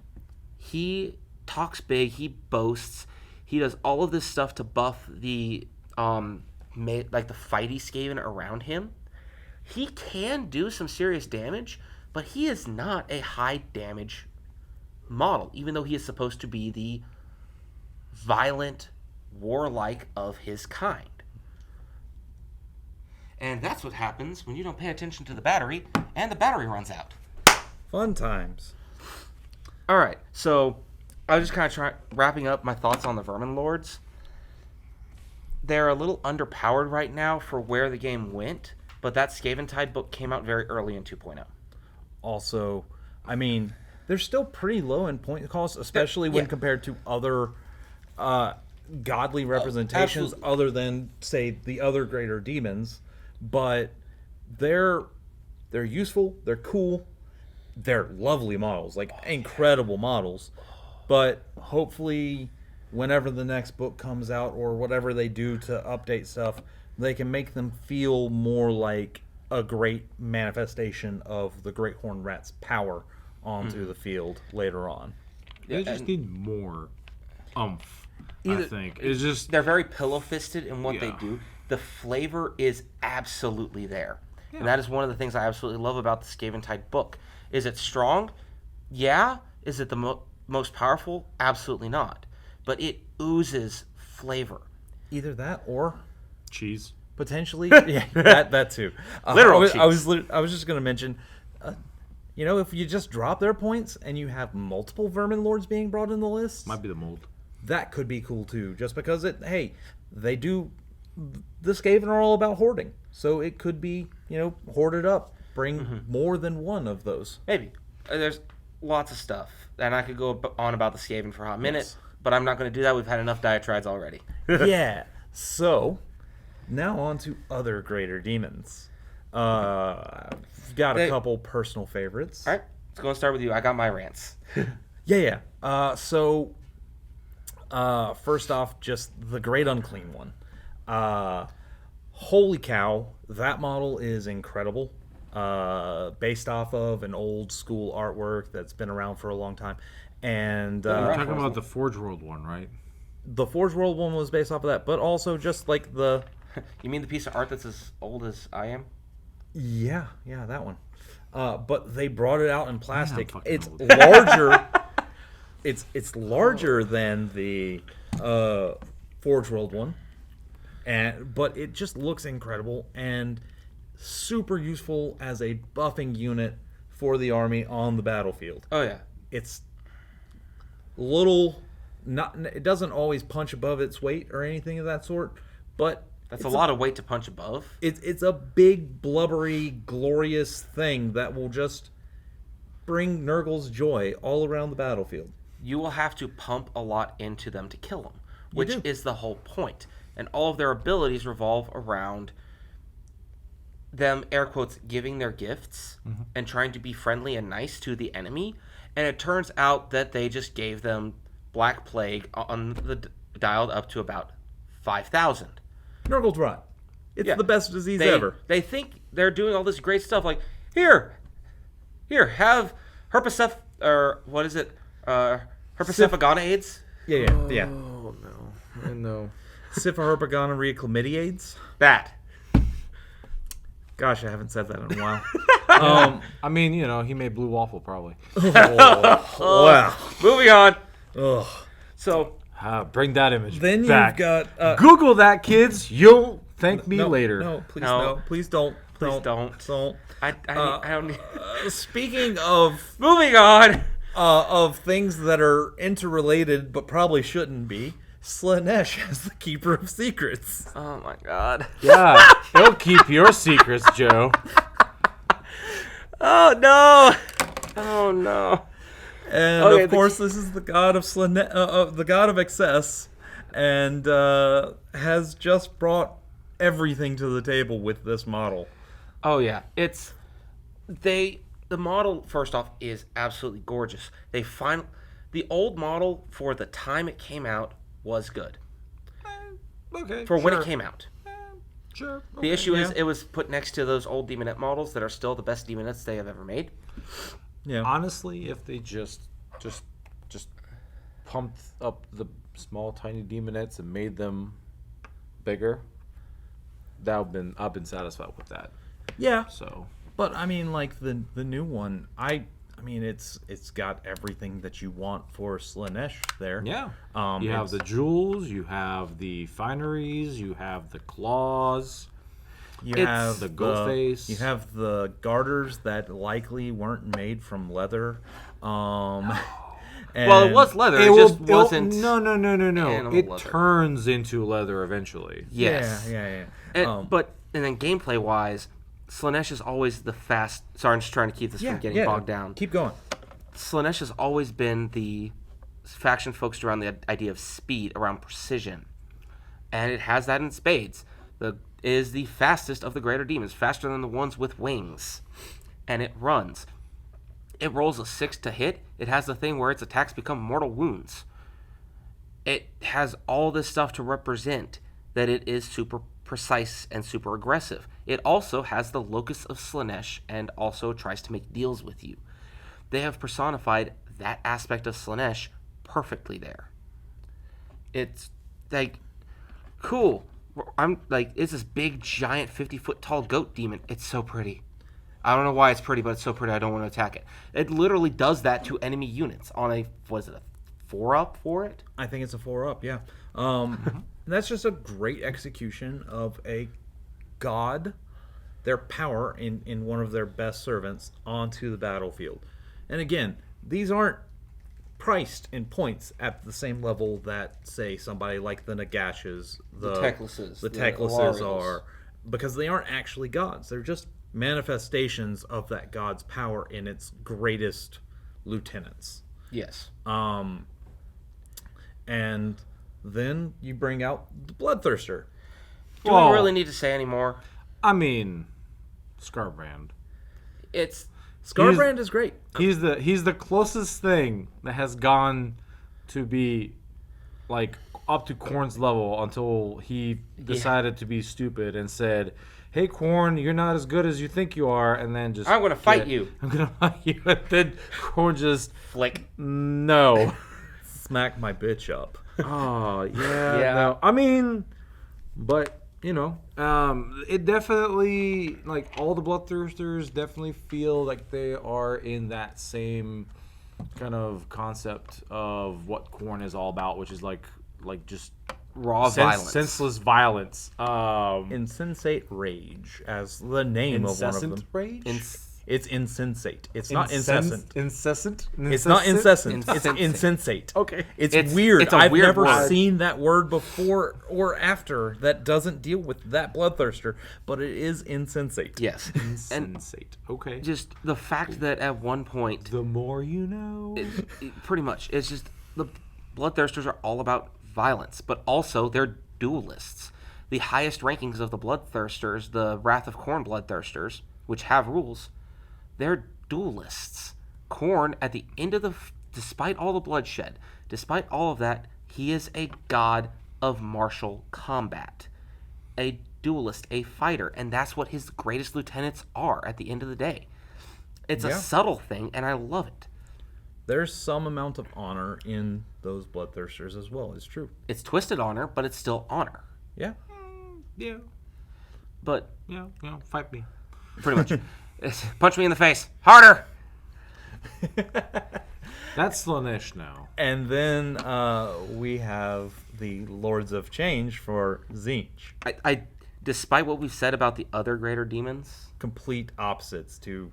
Speaker 2: He talks big, he boasts, he does all of this stuff to buff the the fighty Skaven around him. He can do some serious damage, but he is not a high damage model, even though he is supposed to be the violent warlike of his kind. And that's what happens when you don't pay attention to the battery and the battery runs out.
Speaker 1: Fun times.
Speaker 2: All right, so I was just kind of wrapping up my thoughts on the Vermin Lords. They're a little underpowered right now for where the game went, but that Scaventide book came out very early in 2.0.
Speaker 1: Also, I mean, they're still pretty low in point cost, especially when compared to other godly representations other than, say, the other greater demons. But they're useful, they're cool, they're lovely models, like incredible models. But hopefully, whenever the next book comes out or whatever they do to update stuff, they can make them feel more like a great manifestation of the Great Horned Rat's power onto the field later on.
Speaker 3: They just need more oomph, I think. It's just...
Speaker 2: They're very pillow-fisted in what they do. The flavor is absolutely there. Yeah. And that is one of the things I absolutely love about the Scaventide book. Is it strong? Yeah. Is it the most powerful? Absolutely not. But it oozes flavor.
Speaker 1: Either that or...
Speaker 3: cheese.
Speaker 1: Potentially. Yeah, that too.
Speaker 2: Literal cheese.
Speaker 1: I was just going to mention... if you just drop their points and you have multiple Vermin Lords being brought in the list...
Speaker 3: Might be the mold.
Speaker 1: That could be cool too. Just because they do... The Skaven are all about hoarding. So it could be, hoarded up. Bring more than one of those.
Speaker 2: Maybe. There's lots of stuff. And I could go on about the Skaven for a hot minute, but I'm not going to do that. We've had enough diatribes already.
Speaker 1: Yeah. So, now on to other greater demons. I've got a couple personal favorites.
Speaker 2: All right. Let's go and start with you. I got my rants.
Speaker 1: Yeah. First off, just the Great Unclean One. Holy cow, that model is incredible. Based off of an old school artwork that's been around for a long time. And
Speaker 3: you're talking about the Forge World one, right?
Speaker 1: The Forge World one was based off of that, but also just like the...
Speaker 2: You mean the piece of art that's as old as I am?
Speaker 1: Yeah, that one. But they brought it out in plastic. It's larger. It's larger than the Forge World one, but it just looks incredible and super useful as a buffing unit for the army on the battlefield.
Speaker 2: Oh yeah,
Speaker 1: it's little. It doesn't always punch above its weight or anything of that sort, but
Speaker 2: that's a lot of weight to punch above.
Speaker 1: It's a big, blubbery, glorious thing that will just bring Nurgle's joy all around the battlefield.
Speaker 2: You will have to pump a lot into them to kill them, which is the whole point. And all of their abilities revolve around them, air quotes, giving their gifts and trying to be friendly and nice to the enemy. And it turns out that they just gave them Black Plague on the dialed up to about 5,000.
Speaker 1: Nurgle's rot. It's the best disease ever.
Speaker 2: They think they're doing all this great stuff. Like, here, have herpeseph, or what is it? Herpesephalgon AIDS?
Speaker 1: Yeah.
Speaker 3: Oh, no. I know.
Speaker 1: Syphiherpagonorrhea chlamydiades?
Speaker 2: That.
Speaker 1: Gosh, I haven't said that in a while.
Speaker 3: I mean, he made Blue Waffle, probably.
Speaker 1: Wow.
Speaker 2: Moving on.
Speaker 1: Ugh.
Speaker 2: So...
Speaker 3: bring that image
Speaker 1: then
Speaker 3: back.
Speaker 1: You've got...
Speaker 3: Google that, kids. You'll thank me later.
Speaker 1: No, please no. Please don't.
Speaker 2: Please don't. I don't need...
Speaker 1: Speaking of...
Speaker 2: Moving on.
Speaker 1: Of things that are interrelated but probably shouldn't be, Slaanesh as the Keeper of Secrets.
Speaker 2: Oh my god.
Speaker 3: Yeah, he'll keep your secrets, Joe.
Speaker 2: Oh no.
Speaker 1: And of course, this is the god of the god of excess, and has just brought everything to the table with this model.
Speaker 2: Oh yeah, the model, first off, is absolutely gorgeous. The old model, for the time it came out, was good.
Speaker 3: Okay.
Speaker 2: When it came out.
Speaker 3: Sure. Okay.
Speaker 2: The issue is it was put next to those old Demonette models that are still the best Demonettes they have ever made.
Speaker 1: Yeah.
Speaker 3: Honestly, if they just pumped up the small, tiny Demonettes and made them bigger, I've been satisfied with that.
Speaker 1: Yeah.
Speaker 3: So...
Speaker 1: But I mean, like the new one, I mean, it's got everything that you want for Slaanesh there.
Speaker 3: Yeah. You have the jewels, you have the fineries, you have the claws.
Speaker 1: You
Speaker 2: It's
Speaker 1: have
Speaker 3: the goat face.
Speaker 1: You have the garters that likely weren't made from leather.
Speaker 2: Well, it was leather. It just wasn't.
Speaker 3: No.
Speaker 2: animal
Speaker 3: It
Speaker 2: leather.
Speaker 3: turns into leather eventually.
Speaker 2: Yes.
Speaker 1: Yeah.
Speaker 2: But then gameplay wise, Slanesh is always the fast. Sorry, I'm just trying to keep this from getting bogged down.
Speaker 1: Keep going.
Speaker 2: Slanesh has always been the faction focused around the idea of speed, around precision, and it has that in spades. It is the fastest of the greater demons, faster than the ones with wings, and it runs. It rolls a 6 to hit. It has the thing where its attacks become mortal wounds. It has all this stuff to represent that it is super precise and super aggressive. It also has the locus of Slanesh and also tries to make deals with you. They have personified that aspect of Slanesh perfectly there. It's like, cool. I'm like, it's this big, giant, 50-foot tall goat demon. It's so pretty. I don't know why it's pretty, but it's so pretty I don't want to attack it. It literally does that to enemy units on a, was it a 4-up for it?
Speaker 1: I think it's a 4-up, yeah. That's just a great execution of a god, their power in one of their best servants onto the battlefield. And again, these aren't priced in points at the same level that, say, somebody like the Nagashes, the
Speaker 2: Teclises,
Speaker 1: the
Speaker 2: the
Speaker 1: Teclises
Speaker 2: Alarials.
Speaker 1: are, because they aren't actually gods. They're just manifestations of that god's power in its greatest lieutenants.
Speaker 2: Yes.
Speaker 1: And then you bring out the Bloodthirster.
Speaker 2: Do
Speaker 3: Well,
Speaker 2: we really need to say any more?
Speaker 3: I mean, Scarbrand.
Speaker 2: It's
Speaker 1: Scarbrand is great.
Speaker 3: He's the closest thing that has gone to be like up to Korn's level until he decided to be stupid and said, "Hey Korn, you're not as good as you think you are," and then just
Speaker 2: I'm gonna fight you.
Speaker 3: I'm gonna fight you, and then Korn just
Speaker 2: flick.
Speaker 3: no.
Speaker 1: Smack my bitch up.
Speaker 3: Oh yeah.
Speaker 2: Yeah.
Speaker 3: No. I mean, but it definitely, like, all the Bloodthirsters definitely feel like they are in that same kind of concept of what Korn is all about, which is like just
Speaker 2: Raw violence.
Speaker 3: senseless violence.
Speaker 1: Insensate rage, as the name of one of them.
Speaker 3: Incessant rage.
Speaker 1: It's insensate. It's not incessant.
Speaker 3: Incessant.
Speaker 1: It's not incessant. It's
Speaker 2: Insensate.
Speaker 1: insensate.
Speaker 3: Okay.
Speaker 1: It's weird.
Speaker 2: it's a
Speaker 1: I've
Speaker 2: weird
Speaker 1: never
Speaker 2: word.
Speaker 1: seen that word before or after that doesn't deal with that Bloodthirster, but it is insensate.
Speaker 2: Yes. And
Speaker 3: Insensate. Okay.
Speaker 2: just the fact that at one point,
Speaker 3: The more you know.
Speaker 2: pretty much, it's just the Bloodthirsters are all about violence, but also they're duelists. The highest rankings of the Bloodthirsters, the Wrath of Korn Bloodthirsters, which have rules, they're duelists. Korn, at the end of despite all the bloodshed, despite all of that, he is a god of martial combat, a duelist, a fighter, and that's what his greatest lieutenants are at the end of the day. It's a
Speaker 1: Yeah.
Speaker 2: subtle thing, and I love it.
Speaker 1: There's some amount of honor in those Bloodthirsters as well. It's true.
Speaker 2: It's twisted honor, but it's still honor.
Speaker 1: Yeah.
Speaker 3: Yeah.
Speaker 2: But
Speaker 3: Yeah. Fight me.
Speaker 2: pretty much, punch me in the face harder.
Speaker 3: That's Slanesh now.
Speaker 1: And then we have the Lords of Change for Tzeentch.
Speaker 2: I, despite what we've said about the other greater demons,
Speaker 1: Complete opposites to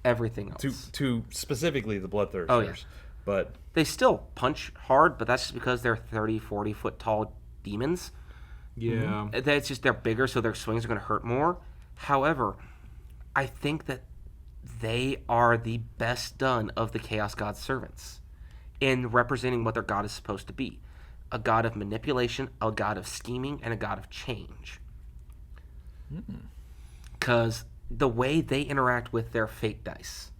Speaker 2: everything else,
Speaker 1: to specifically the Bloodthirsters.
Speaker 2: Oh, yeah.
Speaker 1: But
Speaker 2: they still punch hard, but that's just because they're 30, 40 foot tall demons.
Speaker 3: Yeah.
Speaker 2: That's just they're bigger, so their swings are going to hurt more. However, I think that they are the best done of the Chaos God's servants in representing what their god is supposed to be. A god of manipulation, a god of scheming, and a god of change. Because the way they interact with their fate dice.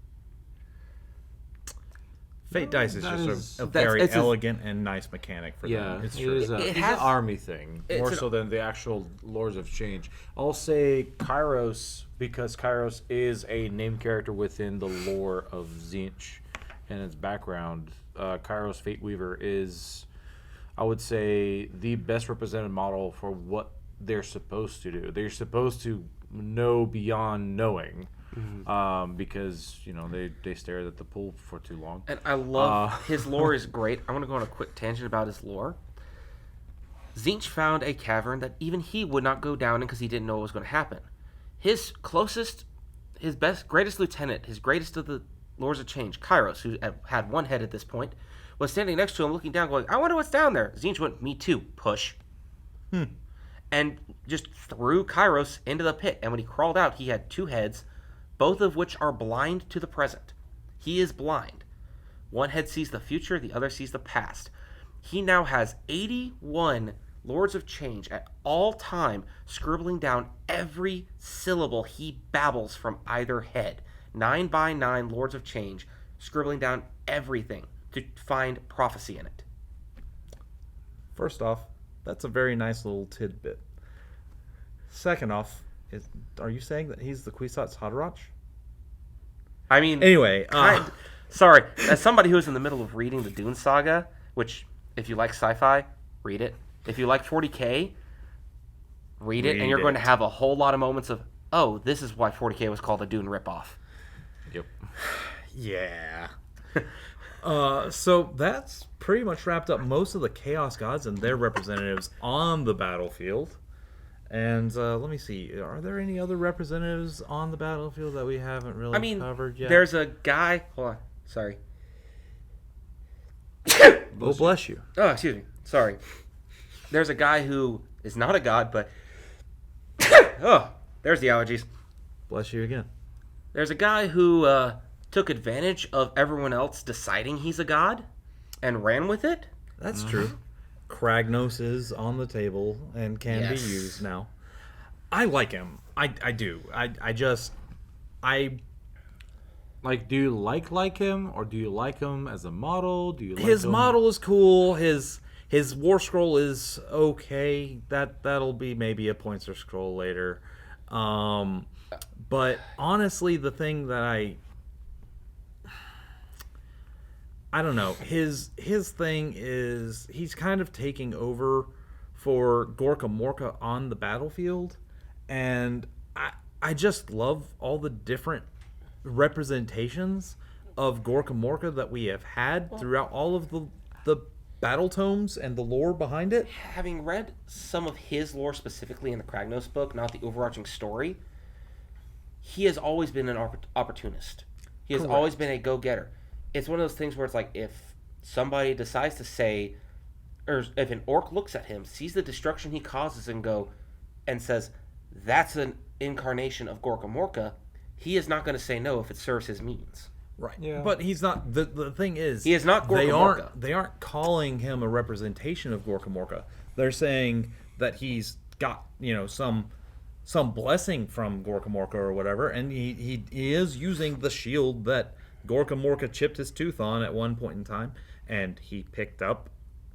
Speaker 1: Fate Dice is
Speaker 3: that
Speaker 1: just
Speaker 3: is-
Speaker 1: a very
Speaker 2: it's a-
Speaker 1: elegant and nice mechanic for
Speaker 3: Yeah,
Speaker 1: them. It's
Speaker 3: it
Speaker 1: true.
Speaker 3: is
Speaker 2: It
Speaker 3: it's
Speaker 2: has-
Speaker 3: an army thing,
Speaker 2: it's
Speaker 3: more
Speaker 2: an-
Speaker 3: so than the actual Lords of Change. I'll say Kairos, because Kairos is a named character within the lore of Tzeentch and its background. Kairos Fate Weaver is, I would say, the best represented model for what they're supposed to do. They're supposed to know beyond knowing, because they stared at the pool for too long.
Speaker 2: And I love his lore is great. I want to go on a quick tangent about his lore. Tzeentch found a cavern that even he would not go down in because he didn't know what was going to happen. his greatest lieutenant, his greatest of the Lords of Change, Kairos, who had one head at this point, was standing next to him, looking down, going, "I wonder what's down there." Tzeentch went, "Me too, push." And just threw Kairos into the pit. And when he crawled out, he had 2 heads, both of which are blind to the present. He is blind. One head sees the future, the other sees the past. He now has 81 Lords of Change at all time, scribbling down every syllable he babbles from either head. 9 by 9 Lords of Change, scribbling down everything to find prophecy in it.
Speaker 1: First off, that's a very nice little tidbit. Second off, are you saying that he's the Kwisatz Haderach?
Speaker 2: I mean,
Speaker 1: Anyway,
Speaker 2: sorry, as somebody who's in the middle of reading the Dune Saga, which, if you like sci-fi, read it. If you like 40K, read it, and you're going to have a whole lot of moments of, oh, this is why 40K was called a Dune ripoff.
Speaker 3: Yep.
Speaker 1: yeah. So that's pretty much wrapped up most of the Chaos Gods and their representatives on the battlefield. And let me see, are there any other representatives on the battlefield that we haven't really covered yet?
Speaker 2: There's a guy. Hold on. Sorry.
Speaker 1: Oh, bless you.
Speaker 2: Oh, excuse me. Sorry. There's a guy who is not a god, but oh, there's the allergies.
Speaker 1: Bless you again.
Speaker 2: There's a guy who took advantage of everyone else deciding he's a god and ran with it.
Speaker 1: That's true. Kragnos is on the table and can be
Speaker 2: Yes.
Speaker 1: used now. I like him. I do.
Speaker 3: Like, do you like him, or do you like him as a model? Do you like
Speaker 1: His
Speaker 3: him?
Speaker 1: model is cool. His war scroll is okay. That'll be maybe a pointer scroll later. But honestly, the thing that I don't know. His thing is he's kind of taking over for Gorka Morka on the battlefield, and I just love all the different representations of Gorka Morka that we have had throughout all of the battle tomes and the lore behind it.
Speaker 2: Having read some of his lore specifically in the Kragnos book, not the overarching story, he has always been an opportunist. He has always been a go-getter. It's one of those things where it's like, if somebody decides to say, or if an orc looks at him, sees the destruction he causes and says, that's an incarnation of Gorka Morka, he is not going to say no if it serves his means.
Speaker 1: Right.
Speaker 3: Yeah.
Speaker 1: But he's not. The thing is,
Speaker 2: He is not Gorka Morka.
Speaker 1: They aren't calling him a representation of Gorka Morka. They're saying that he's got some blessing from Gorka Morka or whatever, and he is using the shield that Gorka Morka chipped his tooth on at one point in time, and he picked up.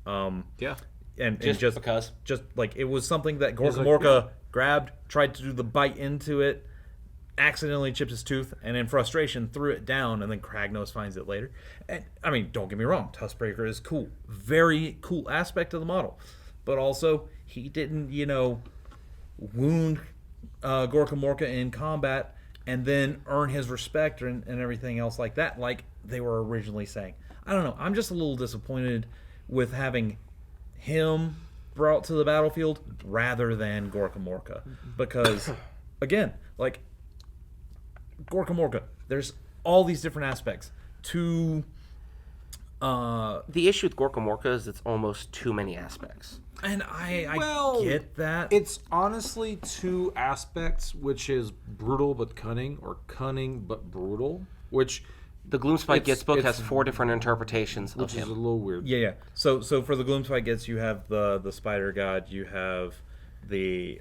Speaker 3: Yeah.
Speaker 1: And
Speaker 2: Just because.
Speaker 1: Just like it was something that Gorka
Speaker 3: like,
Speaker 1: Morka grabbed, tried to do the bite into it, accidentally chipped his tooth, and in frustration threw it down, and then Kragnos finds it later. And I mean, don't get me wrong, Tuskbreaker is cool. Very cool aspect of the model. But also, he didn't, wound Gorka Morka in combat and then earn his respect and everything else like that, like they were originally saying. I don't know. I'm just a little disappointed with having him brought to the battlefield rather than Gorka Morka. Because, again, like, Gorka Morka, there's all these different aspects to...
Speaker 2: The issue with Gorka Morka is it's almost too many aspects.
Speaker 1: And I
Speaker 3: Well,
Speaker 1: get that.
Speaker 3: It's honestly 2 aspects, which is brutal but cunning, or cunning but brutal, which
Speaker 2: The Gloomspite Gets book
Speaker 3: it's-
Speaker 2: has 4 different interpretations of
Speaker 3: which is a
Speaker 2: him.
Speaker 3: little weird.
Speaker 1: Yeah. So for the Gloomspite Gets, you have the Spider God, you have the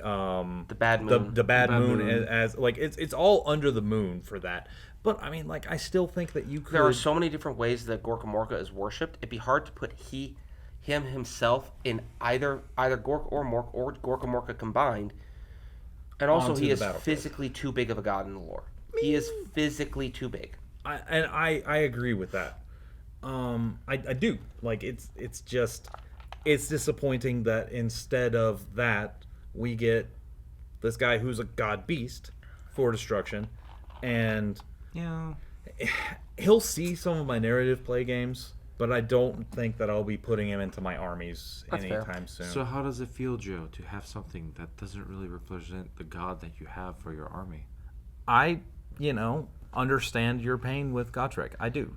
Speaker 2: Bad Moon.
Speaker 1: the Bad Moon,
Speaker 3: Moon.
Speaker 1: as like it's all under the moon for that. But I mean, like, I still think that you could.
Speaker 2: There are so many different ways that Gorka Morka is worshipped. It'd be hard to put him himself in either Gorka or Gorka Morka combined. And also,
Speaker 1: Onto
Speaker 2: he
Speaker 1: the
Speaker 2: is
Speaker 1: battlefield.
Speaker 2: physically too big of a god in the lore. He is physically too big.
Speaker 1: I agree with that. I do. Like, it's disappointing that instead of that we get this guy who's a god beast for destruction, and
Speaker 3: Yeah.
Speaker 1: he'll see some of my narrative play games but I don't think that I'll be putting him into my armies
Speaker 2: That's fair.
Speaker 1: anytime soon.
Speaker 3: So how does it feel, Joe, to have something that doesn't really represent the god that you have for your army?
Speaker 1: I, understand your pain with Gotrek. I do.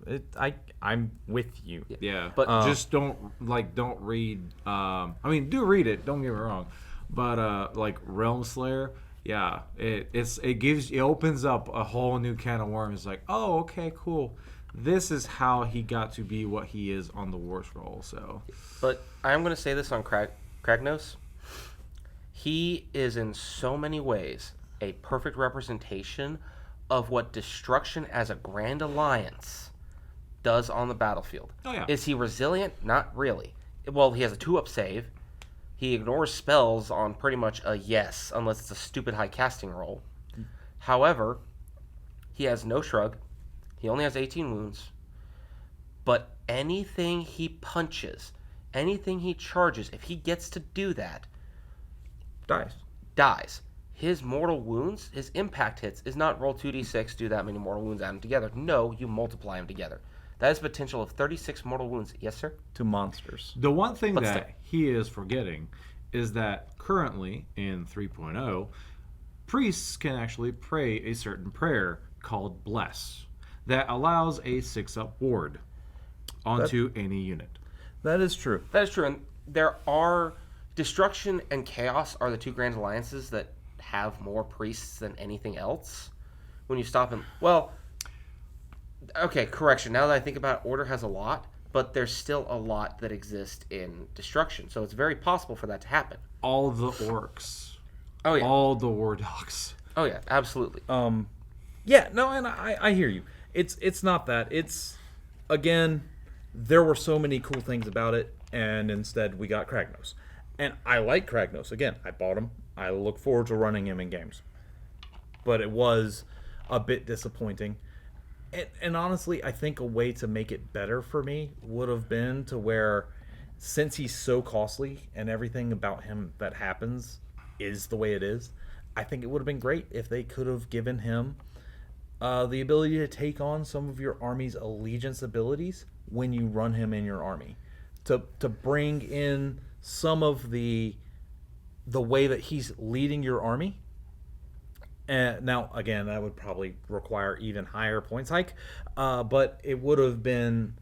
Speaker 1: I'm with you.
Speaker 3: Yeah,
Speaker 2: But-
Speaker 3: but just don't read. Do read it. Don't get me wrong, but like Realm Slayer, yeah, it opens up a whole new can of worms. It's like, oh, okay, cool. This is how he got to be what he is on the War Scroll. So,
Speaker 2: But I'm going to say this on Kragnos. He is in so many ways a perfect representation of what destruction as a grand alliance does on the battlefield.
Speaker 3: Oh, yeah.
Speaker 2: Is he resilient? Not really. Well, he has a 2-up save. He ignores spells on pretty much a yes, unless it's a stupid high casting roll. However, he has no shrug. He only has 18 wounds. But anything he punches, anything he charges, if he gets to do that, dies. His mortal wounds, his impact hits, is not roll 2d6, do that many mortal wounds, add them together. No, you multiply them together. That is potential of 36 mortal wounds. Yes, sir?
Speaker 1: To monsters.
Speaker 3: the one thing
Speaker 2: But
Speaker 3: that
Speaker 2: still.
Speaker 3: he is forgetting is that currently in 3.0, priests can actually pray a certain prayer called Bless that allows a 6-up ward onto any unit.
Speaker 1: That is true.
Speaker 2: That is true. And there are... Destruction and Chaos are the 2 grand alliances that have more priests than anything else. When you stop him... Well... Okay, correction. Now that I think about it, Order has a lot, but there's still a lot that exist in Destruction. So it's very possible for that to happen.
Speaker 3: All the orcs,
Speaker 2: Oh, yeah.
Speaker 3: all the war dogs.
Speaker 2: Oh, yeah. Absolutely.
Speaker 1: Yeah, no, and I hear you. It's not that. It's, again, there were so many cool things about it, and instead we got Kragnos. And I like Kragnos. Again, I bought him. I look forward to running him in games. But it was a bit disappointing. And honestly, I think a way to make it better for me would have been to where, since he's so costly and everything about him that happens is the way it is, I think it would have been great if they could have given him the ability to take on some of your army's allegiance abilities when you run him in your army. To bring in some of the way that he's leading your army. Now, again, that would probably require even higher points hike, but it would have been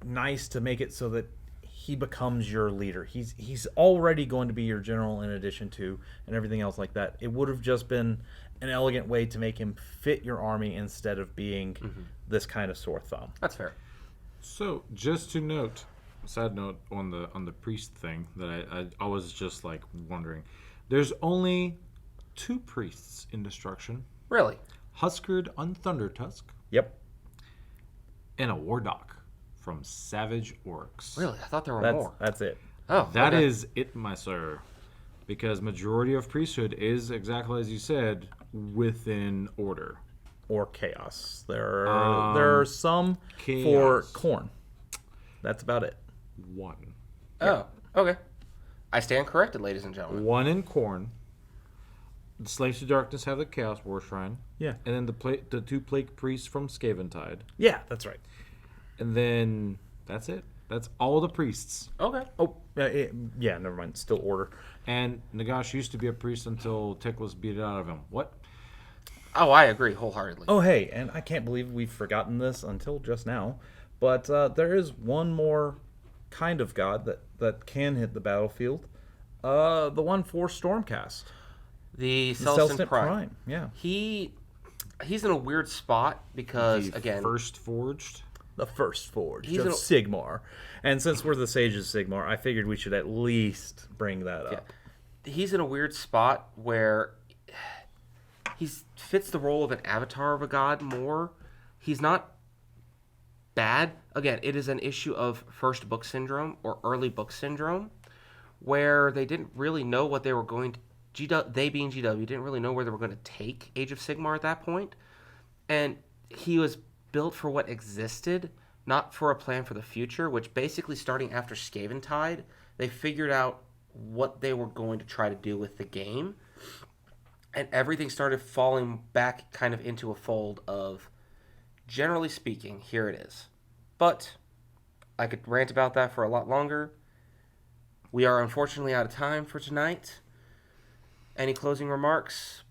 Speaker 1: nice to make it so that he becomes your leader. He's already going to be your general in addition to, and everything else like that. It would have just been an elegant way to make him fit your army instead of being this kind of sore thumb.
Speaker 2: That's fair.
Speaker 3: So, just to note, side note on the priest thing that I was just like wondering, there's only 2 priests in Destruction:
Speaker 2: Really?
Speaker 3: Huskered on Thundertusk
Speaker 1: Yep.
Speaker 3: and a Wardock from Savage Orcs.
Speaker 2: Really? I thought there were more.
Speaker 1: That's it.
Speaker 2: Oh,
Speaker 3: That
Speaker 2: okay.
Speaker 3: is it, my sir. Because majority of priesthood is exactly as you said, within order.
Speaker 1: Or chaos. There are some for
Speaker 3: chaos.
Speaker 1: corn. That's about it.
Speaker 3: 1.
Speaker 2: Oh, okay. I stand corrected, ladies and gentlemen.
Speaker 3: 1 in Corn. The Slaves to Darkness have the Chaos War Shrine.
Speaker 1: Yeah.
Speaker 3: And then the 2 Plague Priests from Scaventide.
Speaker 1: Yeah, that's right.
Speaker 3: And then that's it. That's all the priests.
Speaker 2: Okay.
Speaker 1: Oh, yeah, never mind. Still order.
Speaker 3: And Nagash used to be a priest until Teclis beat it out of him. What?
Speaker 2: Oh, I agree wholeheartedly.
Speaker 1: Oh, hey, and I can't believe we've forgotten this until just now, but there is one more kind of god that can hit the battlefield. The one for Stormcast.
Speaker 2: The
Speaker 1: The
Speaker 2: Celestin Prime.
Speaker 1: Yeah.
Speaker 2: He's in a weird spot because,
Speaker 3: The
Speaker 2: again...
Speaker 3: First Forged.
Speaker 1: The first forge
Speaker 2: He's
Speaker 1: of
Speaker 2: an-
Speaker 1: Sigmar. And since we're the Sages of Sigmar, I figured we should at least bring that up.
Speaker 2: He's in a weird spot where he fits the role of an avatar of a god more. He's not bad. Again, it is an issue of first book syndrome or early book syndrome where they didn't really know what they were going to... they being GW, didn't really know where they were going to take Age of Sigmar at that point. And he was built for what existed, not for a plan for the future, which basically starting after Scaventide, they figured out what they were going to try to do with the game. And everything started falling back kind of into a fold of, generally speaking, here it is. But I could rant about that for a lot longer. We are unfortunately out of time for tonight. Any closing remarks?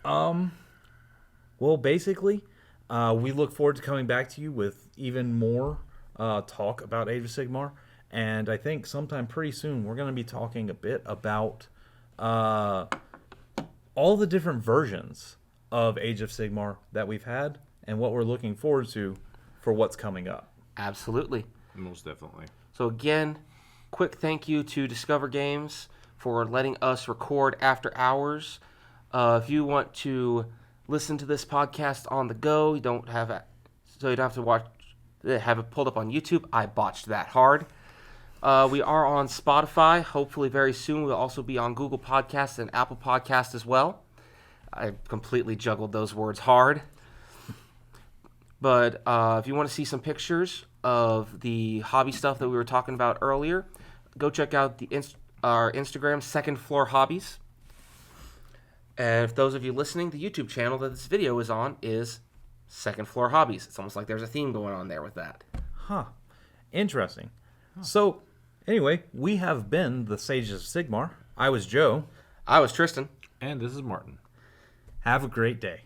Speaker 1: Well, basically, we look forward to coming back to you with even more talk about Age of Sigmar. And I think sometime pretty soon we're going to be talking a bit about all the different versions of Age of Sigmar that we've had and what we're looking forward to for what's coming up.
Speaker 2: Absolutely.
Speaker 3: Most definitely.
Speaker 2: So again, quick thank you to Discover Games for letting us record after hours. If you want to listen to this podcast on the go, you don't have to have it pulled up on YouTube. I botched that hard. We are on Spotify. Hopefully very soon we'll also be on Google Podcasts and Apple Podcasts as well. I completely juggled those words hard. But if you want to see some pictures of the hobby stuff that we were talking about earlier, go check out our Instagram, Second Floor Hobbies. And if those of you listening, the YouTube channel that this video is on is Second Floor Hobbies. It's almost like there's a theme going on there with that.
Speaker 1: Huh. Interesting. So, anyway, we have been the Sages of Sigmar. I was Joe.
Speaker 2: I was Tristan.
Speaker 3: And this is Martin.
Speaker 1: Have a great day.